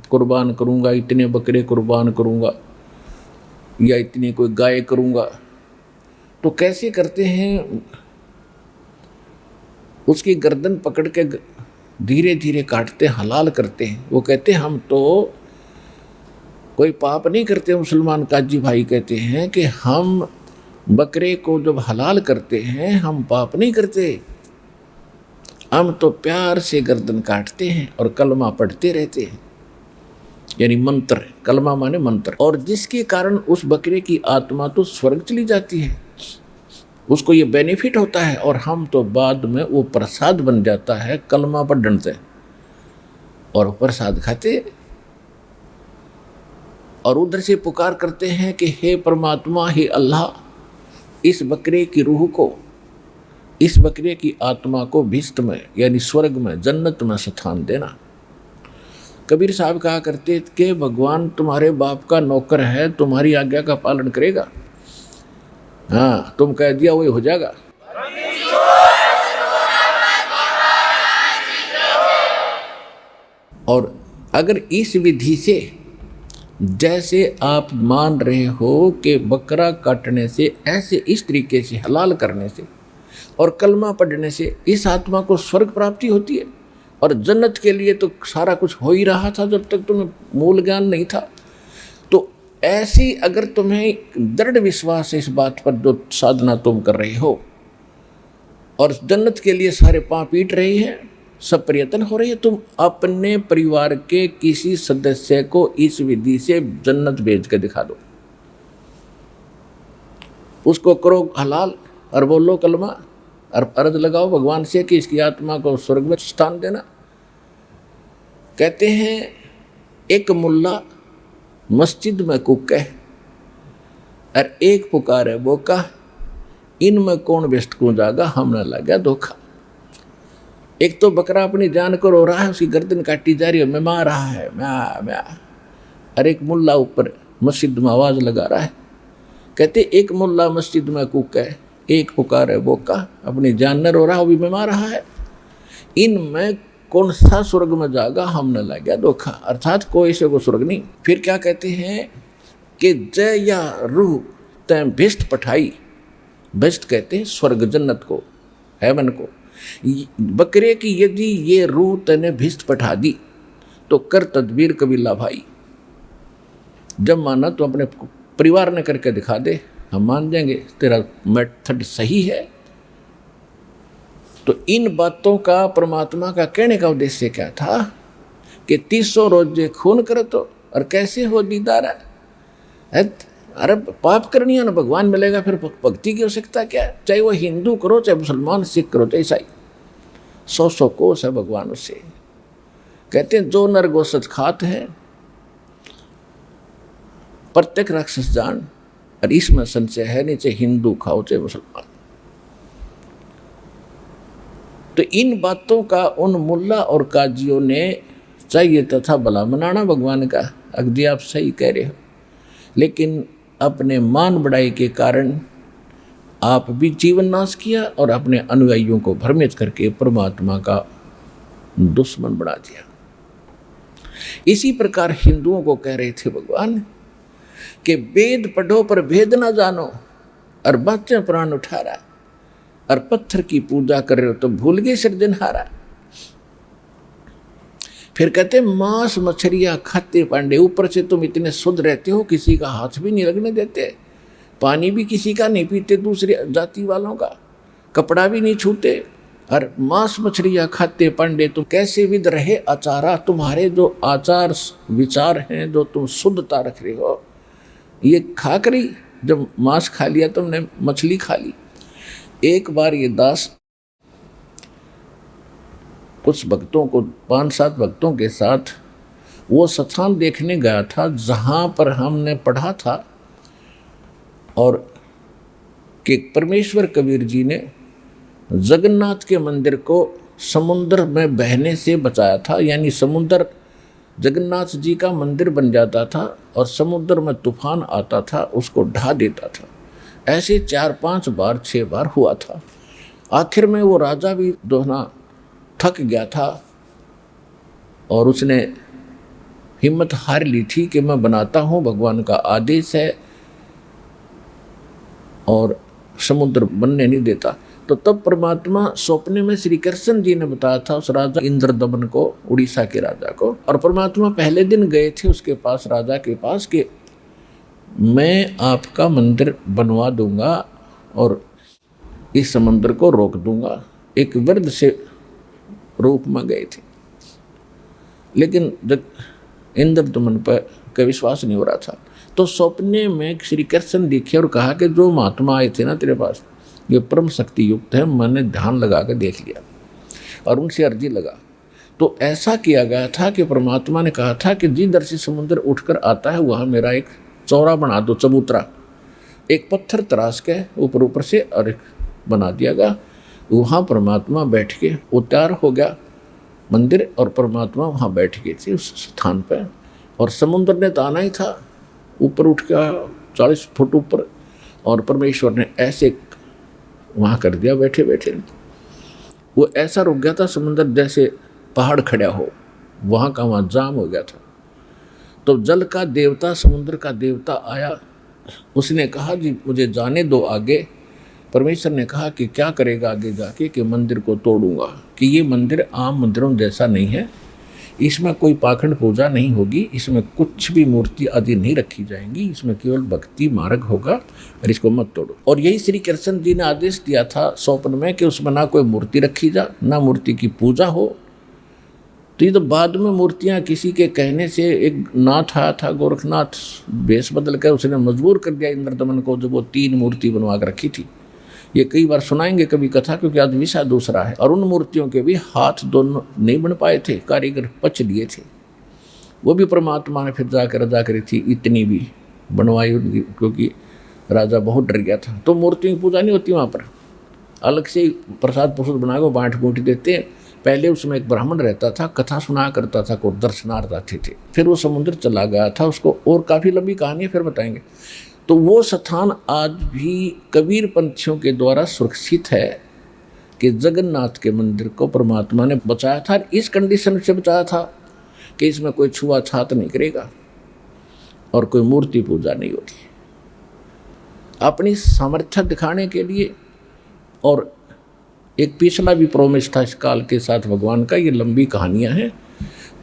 कुर्बान करूंगा, इतने बकरे कुर्बान करूंगा, या इतनी कोई गाय करूंगा। तो कैसे करते हैं, उसकी गर्दन पकड़ के धीरे धीरे काटते, हलाल करते हैं। वो कहते हैं हम तो कोई पाप नहीं करते। मुसलमान काजी भाई कहते हैं कि हम बकरे को जब हलाल करते हैं हम पाप नहीं करते, हम तो प्यार से गर्दन काटते हैं और कलमा पढ़ते रहते हैं, यानी मंत्र, कलमा माने मंत्र। और जिसके कारण उस बकरे की आत्मा तो स्वर्ग चली जाती है, उसको ये बेनिफिट होता है, और हम तो बाद में वो प्रसाद बन जाता है कलमा पढ़ने से, और प्रसाद खाते और उधर से पुकार करते हैं कि हे परमात्मा, हे अल्लाह, इस बकरे की रूह को, इस बकरे की आत्मा को भिष्ट में यानी स्वर्ग में, जन्नत में स्थान देना। कबीर साहब कहा करते कि भगवान तुम्हारे बाप का नौकर है, तुम्हारी आज्ञा का पालन करेगा। हाँ, तुम कह दिया वही हो जाएगा। और अगर इस विधि से जैसे आप मान रहे हो कि बकरा काटने से, ऐसे इस तरीके से हलाल करने से और कलमा पढ़ने से इस आत्मा को स्वर्ग प्राप्ति होती है, और जन्नत के लिए तो सारा कुछ हो ही रहा था जब तक तुम्हें मूल ज्ञान नहीं था। तो ऐसी अगर तुम्हें दृढ़ विश्वास है इस बात पर, जो साधना तुम कर रहे हो और जन्नत के लिए सारे पांव पीट रही है, सब प्रयत्न हो रही है, तुम अपने परिवार के किसी सदस्य को इस विधि से जन्नत भेज के दिखा दो, उसको करो हलाल और बोलो कलमा और अर्ज लगाओ भगवान से कि इसकी आत्मा को स्वर्ग में स्थान देना। कहते हैं एक मुल्ला मस्जिद में कुके और एक पुकारे बोका, इनमें कौन व्यस्त को जागा, हमने लगा धोखा। एक तो बकरा अपनी जान को रो रहा है, उसकी गर्दन काटी जा रही है, मैं मार रहा है, मैं और एक मुल्ला ऊपर मस्जिद में आवाज़ लगा रहा है। कहते एक मुल्ला मस्जिद में कुके, एक पुकार है बोका, अपनी जान न रो रहा, वो भी में मार रहा है, इनमें कौन सा स्वर्ग में जागा, हमने लगा धोखा। अर्थात कोई से वो स्वर्ग नहीं। फिर क्या कहते हैं कि जय या रूह तय भिष्ट पठाई, भिष्ट कहते हैं स्वर्ग, जन्नत को, हेवन को, बकरे की यदि ये रूह तने भिस्त पठा दी तो कर तदबीर कबीला भाई। जब माना तो अपने परिवार ने करके दिखा दे, हम मान जाएंगे तेरा मेथड सही है। तो इन बातों का परमात्मा का कहने का उद्देश्य क्या था कि 300 रोजे खून कर तो और कैसे हो दीदार है। अरे पाप करनी है ना भगवान मिलेगा, फिर भक्ति की आवश्यकता क्या है। चाहे वो हिंदू करो, चाहे मुसलमान, सिख करो, चाहे ईसाई, 100 कोस है भगवान उससे। कहते हैं जो नर गोसत खात है प्रत्येक राक्षस जान, और इसमें संशय है नहीं, चाहे हिंदू खाओ चाहे मुसलमान। तो इन बातों का उन मुल्ला और काजियों ने चाहिए तथा भला मनाना भगवान का। अगदी आप सही कह रहे हो, लेकिन अपने मान बढ़ाई के कारण आप भी जीवन नाश किया और अपने अनुयायियों को भ्रमित करके परमात्मा का दुश्मन बना दिया। इसी प्रकार हिंदुओं को कह रहे थे भगवान कि वेद पढ़ो पर भेद ना जानो, और बच्चे प्राण उठा रहा, और पत्थर की पूजा कर रहे हो तो भूल गए सृजनहारा। फिर कहते मांस मछलियां खाते पांडे, ऊपर से तुम इतने शुद्ध रहते हो, किसी का हाथ भी नहीं लगने देते, पानी भी किसी का नहीं पीते, दूसरी जाति वालों का कपड़ा भी नहीं छूते, और मांस मछलियां खाते पांडे, तुम कैसे विद रहे आचारा। तुम्हारे जो आचार विचार हैं, जो तुम शुद्धता रख रहे हो, ये खा करी जब मांस खा लिया तुमने, मछली खा ली। एक बार ये दास कुछ भक्तों को, 5-7 भक्तों के साथ वो स्थान देखने गया था जहाँ पर हमने पढ़ा था, और कि परमेश्वर कबीर जी ने जगन्नाथ के मंदिर को समुद्र में बहने से बचाया था। यानी समुद्र, जगन्नाथ जी का मंदिर बन जाता था और समुद्र में तूफान आता था, उसको ढा देता था। ऐसे 4-5 बार 6 बार हुआ था। आखिर में वो राजा भी दोहना थक गया था और उसने हिम्मत हार ली थी कि मैं बनाता हूँ, भगवान का आदेश है और समुद्र बनने नहीं देता। तो तब परमात्मा स्वप्ने में श्री कृष्ण जी ने बताया था उस राजा इंद्रदमन को, उड़ीसा के राजा को, और परमात्मा पहले दिन गए थे उसके पास, राजा के पास, कि मैं आपका मंदिर बनवा दूंगा और इस समुद्र को रोक दूंगा। एक वृद्ध से रूप में गए थे, लेकिन जब इंद्रदमन पर का विश्वास नहीं हो रहा था, तो सपने में श्री कृष्ण दिखे और कहा कि जो महात्मा आए थे ना तेरे पास, ये परम शक्ति युक्त है, मैंने ध्यान लगा कर देख लिया और उनसे अर्जी लगा। तो ऐसा किया गया था कि परमात्मा ने कहा था कि जिधर से समुद्र उठकर आता है वहाँ मेरा एक चौरा बना दो, चबूतरा, एक पत्थर तराश के ऊपर ऊपर से और एक बना दिया गया। वहाँ परमात्मा बैठ के उतार हो गया मंदिर, और परमात्मा वहाँ बैठ गए थे उस स्थान पर, और समुद्र ने तो आना ही था ऊपर उठ के 40 फुट ऊपर, और परमेश्वर ने ऐसे वहाँ कर दिया बैठे बैठे। वो ऐसा रुक गया था समुद्र जैसे पहाड़ खड़ा हो, वहाँ का वहाँ जाम हो गया था। तो जल का देवता, समुद्र का देवता आया, उसने कहा जी मुझे जाने दो आगे। परमेश्वर ने कहा कि क्या करेगा आगे जाके, कि मंदिर को तोड़ूंगा, कि ये मंदिर आम मंदिरों जैसा नहीं है, इसमें कोई पाखंड पूजा नहीं होगी, इसमें कुछ भी मूर्ति आदि नहीं रखी जाएंगी, इसमें केवल भक्ति मार्ग होगा और इसको मत तोड़ो। और यही श्री कृष्ण जी ने आदेश दिया था स्वप्न में कि उसमें ना कोई मूर्ति रखी जा, ना मूर्ति की पूजा हो। तो ये तो बाद में मूर्तियाँ किसी के कहने से, एक नाथ आया था गोरखनाथ, वेश बदल कर उसने मजबूर कर दिया इंद्रदमन को, जब वो 3 मूर्ति बनवा कर रखी थी। ये कई बार सुनाएंगे कभी कथा, क्योंकि आज विषय दूसरा है। और उन मूर्तियों के भी हाथ दोनों नहीं बन पाए थे, कारीगर पच लिए थे। वो भी परमात्मा ने फिर जाकर रजा करी थी, इतनी भी बनवाई उनकी, क्योंकि राजा बहुत डर गया था। तो मूर्तियों की पूजा नहीं होती वहाँ पर, अलग से प्रसाद प्रसाद बना के बाँट बूँट देते हैं। पहले उसमें एक ब्राह्मण रहता था, कथा सुना करता था, को दर्शनार्थ आते थे। फिर वो समुद्र चला गया था, उसको और काफ़ी लंबी कहानी है, फिर बताएंगे। तो वो स्थान आज भी कबीर पंथियों के द्वारा सुरक्षित है कि जगन्नाथ के मंदिर को परमात्मा ने बचाया था। इस कंडीशन से बचाया था कि इसमें कोई छुआछात नहीं करेगा और कोई मूर्ति पूजा नहीं होती। अपनी सामर्थ्य दिखाने के लिए और एक पिछला भी प्रोमिस था इस काल के साथ भगवान का। ये लंबी कहानियाँ हैं,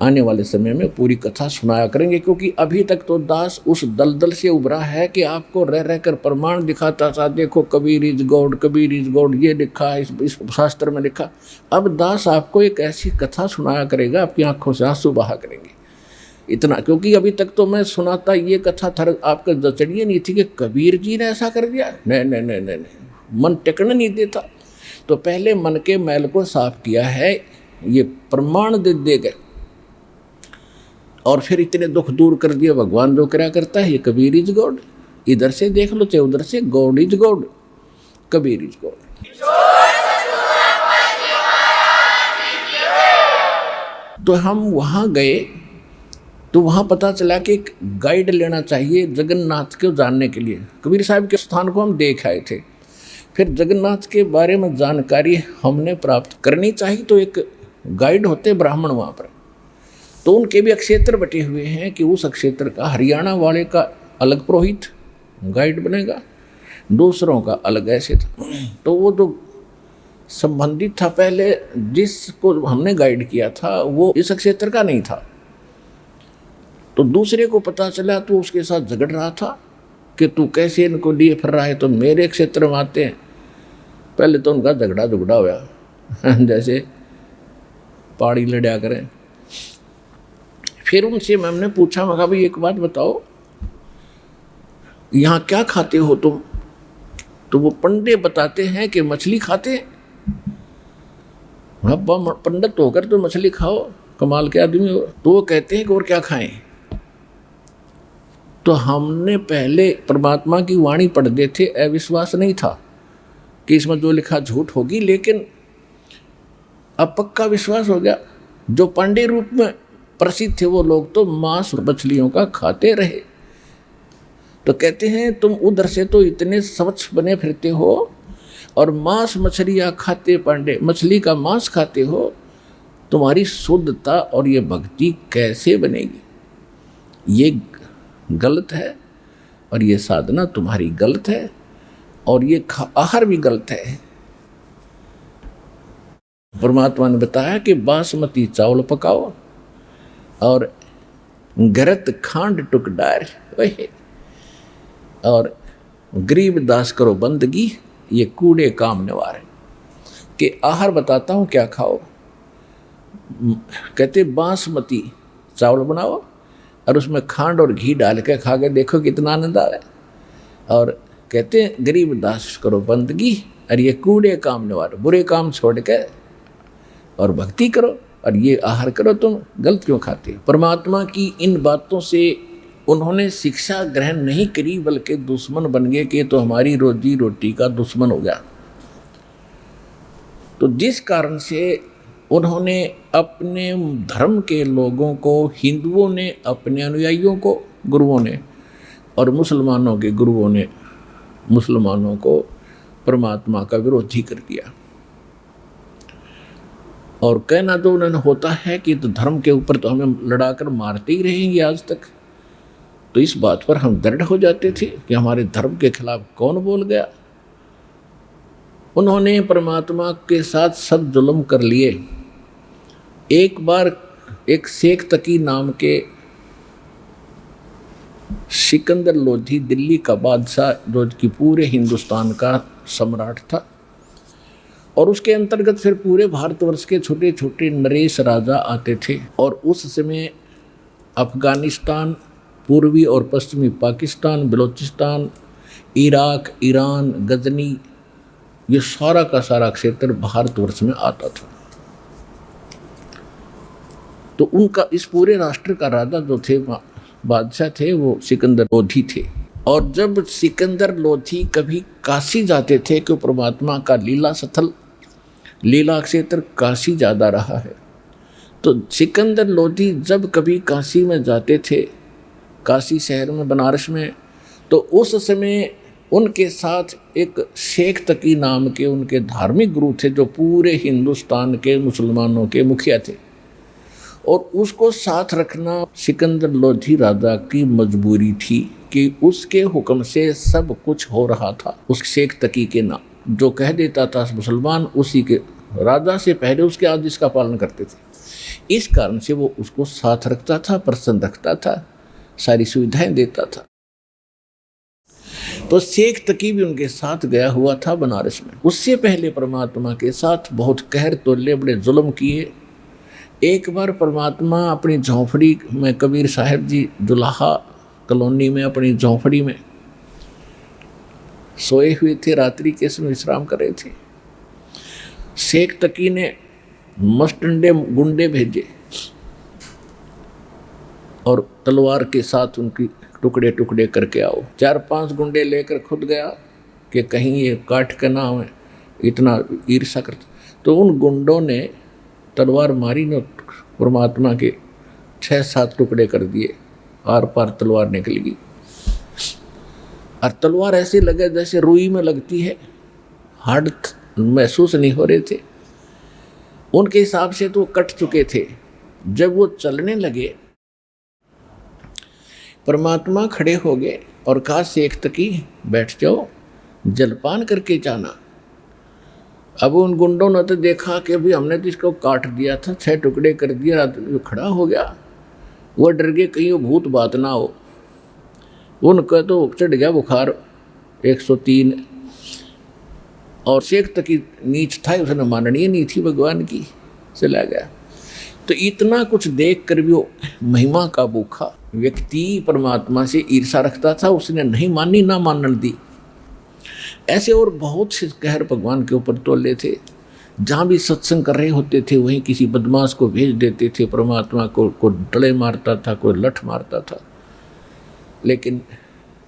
आने वाले समय में पूरी कथा सुनाया करेंगे, क्योंकि अभी तक तो दास उस दलदल से उभरा है कि आपको रह रह कर प्रमाण दिखाता था, देखो Kabir is God, Kabir is God, ये लिखा है इस शास्त्र में लिखा। अब दास आपको एक ऐसी कथा सुनाया करेगा, आपकी आंखों से आंसू बहा करेंगे इतना, क्योंकि अभी तक तो मैं सुनाता ये कथा थर आपका जचड़िए नहीं थी कि कबीर जी ने ऐसा कर दिया। नहीं नहीं नहीं नहीं नहीं, मन टिकने नहीं देता। तो पहले मन के मैल को साफ किया है, ये प्रमाण दे दे गए और फिर इतने दुख दूर कर दिए। भगवान जो क्या करता है, ये कबीर इज गॉड, इधर से देख लो चाहे उधर से, God is God, Kabir is God. तो हम वहाँ गए तो वहाँ पता चला कि एक गाइड लेना चाहिए जगन्नाथ को जानने के लिए। कबीर साहब के स्थान को हम देख आए थे, फिर जगन्नाथ के बारे में जानकारी हमने प्राप्त करनी चाहिए। तो एक गाइड होते ब्राह्मण वहाँ पर, तो उनके भी अक्षेत्र बटे हुए हैं कि उस अक्षेत्र का हरियाणा वाले का अलग पुरोहित गाइड बनेगा, दूसरों का अलग ऐसे था। तो वो जो संबंधित था पहले जिसको हमने गाइड किया था वो इस क्षेत्र का नहीं था, तो दूसरे को पता चला तो उसके साथ झगड़ रहा था कि तू कैसे इनको लिए फिर रहा है, तो मेरे क्षेत्र में आते हैं। पहले तो उनका झगड़ा हुआ जैसे पहाड़ी लड़ा करें। फिर उनसे हमने पूछा, मैं कहा भाई एक बात बताओ, यहाँ क्या खाते हो तुम? तो वो पंडे बताते हैं कि मछली खाते हैं। पंडित होकर तो मछली खाओ, कमाल के आदमी हो। तो वो कहते हैं कि और क्या खाएं? तो हमने पहले परमात्मा की वाणी पढ़ दे थे, अविश्वास नहीं था कि इसमें जो लिखा झूठ होगी, लेकिन अब पक्का विश्वास हो गया। जो पांडे रूप में प्रसिद्ध थे वो लोग तो मांस और मछलियों का खाते रहे। तो कहते हैं तुम उधर से तो इतने स्वच्छ बने फिरते हो और मांस मछलियाँ खाते, पांडे मछली का मांस खाते हो, तुम्हारी शुद्धता और ये भक्ति कैसे बनेगी? ये गलत है और ये साधना तुम्हारी गलत है और ये आहार भी गलत है। परमात्मा ने बताया कि बासमती चावल पकाओ और गरत खांड टुक डार और गरीब दास करो बंदगी, ये कूड़े काम निवारे। कि आहार बताता हूँ क्या खाओ। कहते बासमती चावल बनाओ और उसमें खांड और घी डाल के खा के देखो कितना आनंद आए। और कहते हैं गरीब दास करो बंदगी और ये कूड़े काम निवारो, बुरे काम छोड़ के और भक्ति करो और ये आहार करो। तुम गलत क्यों खाते हो? परमात्मा की इन बातों से उन्होंने शिक्षा ग्रहण नहीं करी, बल्कि दुश्मन बन गए कि तो हमारी रोजी रोटी का दुश्मन हो गया। तो जिस कारण से उन्होंने अपने धर्म के लोगों को, हिंदुओं ने अपने अनुयायियों को, गुरुओं ने, और मुसलमानों के गुरुओं ने मुसलमानों को परमात्मा का विरोधी कर दिया। और कहना तो उन्होंने होता है कि तो धर्म के ऊपर तो हमें लड़ाकर मारते ही रहेंगे आज तक। तो इस बात पर हम दृढ़ हो जाते थे कि हमारे धर्म के खिलाफ कौन बोल गया। उन्होंने परमात्मा के साथ सब जुल्म कर लिए। एक बार एक शेख तकी नाम के सिकंदर लोधी, दिल्ली का बादशाह जो कि पूरे हिंदुस्तान का सम्राट था, और उसके अंतर्गत फिर पूरे भारतवर्ष के छोटे छोटे नरेश राजा आते थे। और उस समय अफगानिस्तान, पूर्वी और पश्चिमी पाकिस्तान, बलूचिस्तान, इराक, ईरान, गजनी, ये सारा का सारा क्षेत्र भारतवर्ष में आता था। तो उनका इस पूरे राष्ट्र का राजा जो थे, बादशाह थे, वो सिकंदर लोधी थे। और जब सिकंदर लोधी कभी काशी जाते थे, कि परमात्मा का लीला स्थल, लीला क्षेत्र काशी ज़्यादा रहा है, तो सिकंदर लोधी जब कभी काशी में जाते थे, काशी शहर में, बनारस में, तो उस समय उनके साथ एक शेख तकी नाम के उनके धार्मिक गुरु थे, जो पूरे हिंदुस्तान के मुसलमानों के मुखिया थे। और उसको साथ रखना सिकंदर लोधी राजा की मजबूरी थी, कि उसके हुक्म से सब कुछ हो रहा था उस शेख तकी के नाम। जो कह देता था मुसलमान, उसी के राजा से पहले उसके आदेश का पालन करते थे। इस कारण से वो उसको साथ रखता था, प्रसन्न रखता था, सारी सुविधाएं देता था। तो शेख तकी भी उनके साथ गया हुआ था बनारस में। उससे पहले परमात्मा के साथ बहुत कहर तोले, बड़े जुल्म किए। एक बार परमात्मा अपनी झोंपड़ी में, कबीर साहब जी दुल्हा कॉलोनी में अपनी झोंपड़ी में सोए हुए थे, रात्रि के समय विश्राम कर रहे थे। शेख तकी ने मस्टंडे गुंडे भेजे और तलवार के साथ उनकी टुकड़े टुकड़े करके आओ। 4-5 गुंडे लेकर खुद गया कि कहीं ये काट के ना हो, इतना ईर्षा करता। तो उन गुंडों ने तलवार मारी न, परमात्मा के 6-7 टुकड़े कर दिए, आर पार तलवार निकल गई। और तलवार ऐसे लगे जैसे रुई में लगती है, हार्ड महसूस नहीं हो रहे थे। उनके हिसाब से तो कट चुके थे। जब वो चलने लगे, परमात्मा खड़े हो गए और कहा, शेख तकी बैठ जाओ, जलपान करके जाना। अब उन गुंडों ने तो देखा कि अभी हमने तो इसको काट दिया था, 6 टुकड़े कर दिया, वो खड़ा हो गया। वो डर गए कहीं वो भूत बात ना हो। उनका तो चढ़ गया बुखार 103। और शेख तकी नीच था, उसने माननीय नहीं थी भगवान की, चला गया। तो इतना कुछ देख कर भी वो महिमा का भूखा व्यक्ति परमात्मा से ईर्षा रखता था, उसने नहीं मानी, ना मानन दी। ऐसे और बहुत से कहर भगवान के ऊपर तोले थे। जहाँ भी सत्संग कर रहे होते थे वहीं किसी बदमाश को भेज देते थे परमात्मा को, कोई डले मारता था, कोई लठ मारता था। लेकिन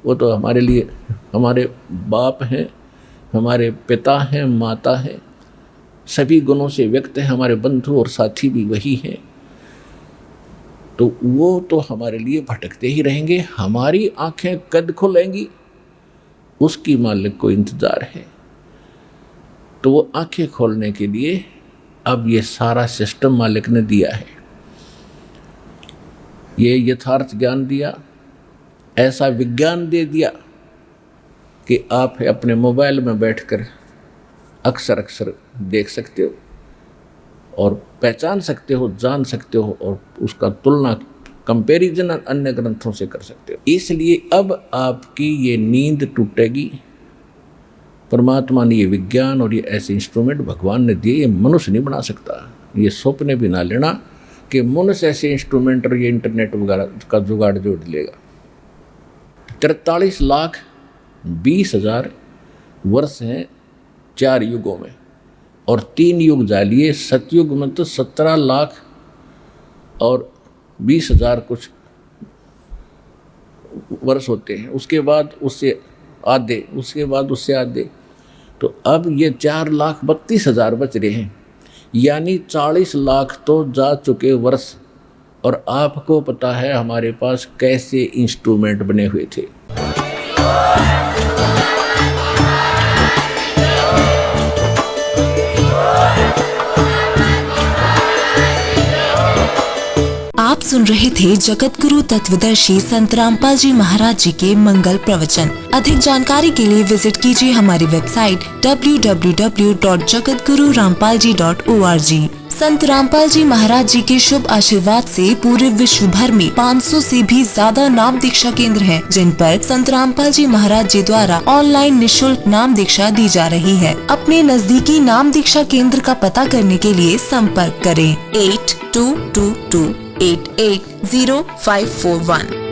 वो तो हमारे लिए हमारे बाप हैं, हमारे पिता हैं, माता हैं, सभी गुणों से व्यक्त है, हमारे बंधु और साथी भी वही हैं। तो वो तो हमारे लिए भटकते ही रहेंगे। हमारी आंखें कद खुलेंगी, उसकी मालिक को इंतज़ार है। तो वो आंखें खोलने के लिए अब ये सारा सिस्टम मालिक ने दिया है। ये यथार्थ ज्ञान दिया, ऐसा विज्ञान दे दिया कि आप अपने मोबाइल में बैठकर अक्सर अक्सर देख सकते हो और पहचान सकते हो, जान सकते हो और उसका तुलना, कंपैरिजन अन्य ग्रंथों से कर सकते हो। इसलिए अब आपकी ये नींद टूटेगी। परमात्मा ने ये विज्ञान और ये ऐसे इंस्ट्रूमेंट भगवान ने दिए, ये मनुष्य नहीं बना सकता। ये स्वप्न भी ना लेना कि मनुष्य ऐसे इंस्ट्रूमेंट और ये इंटरनेट वगैरह का जुगाड़ जोड़ लेगा। 43,20,000 वर्ष हैं 4 युगों में, और 3 युग जालिए। सतयुग में तो 17,20,000 कुछ वर्ष होते हैं। उसके बाद उससे आधे, उसके बाद उससे आधे। तो अब ये 4,32,000 बच रहे हैं, यानी 40 लाख तो जा चुके वर्ष। और आपको पता है हमारे पास कैसे इंस्ट्रूमेंट बने हुए थे। आप सुन रहे थे जगत गुरु तत्वदर्शी संत रामपाल जी महाराज जी के मंगल प्रवचन। अधिक जानकारी के लिए विजिट कीजिए हमारी वेबसाइट www.jagatgururampalji.org। संत रामपाल जी महाराज जी के शुभ आशीर्वाद से पूरे विश्व भर में 500 से भी ज्यादा नाम दीक्षा केंद्र हैं, जिन पर संत रामपाल जी महाराज जी द्वारा ऑनलाइन निशुल्क नाम दीक्षा दी जा रही है। अपने नजदीकी नाम दीक्षा केंद्र का पता करने के लिए संपर्क करें 8222880541।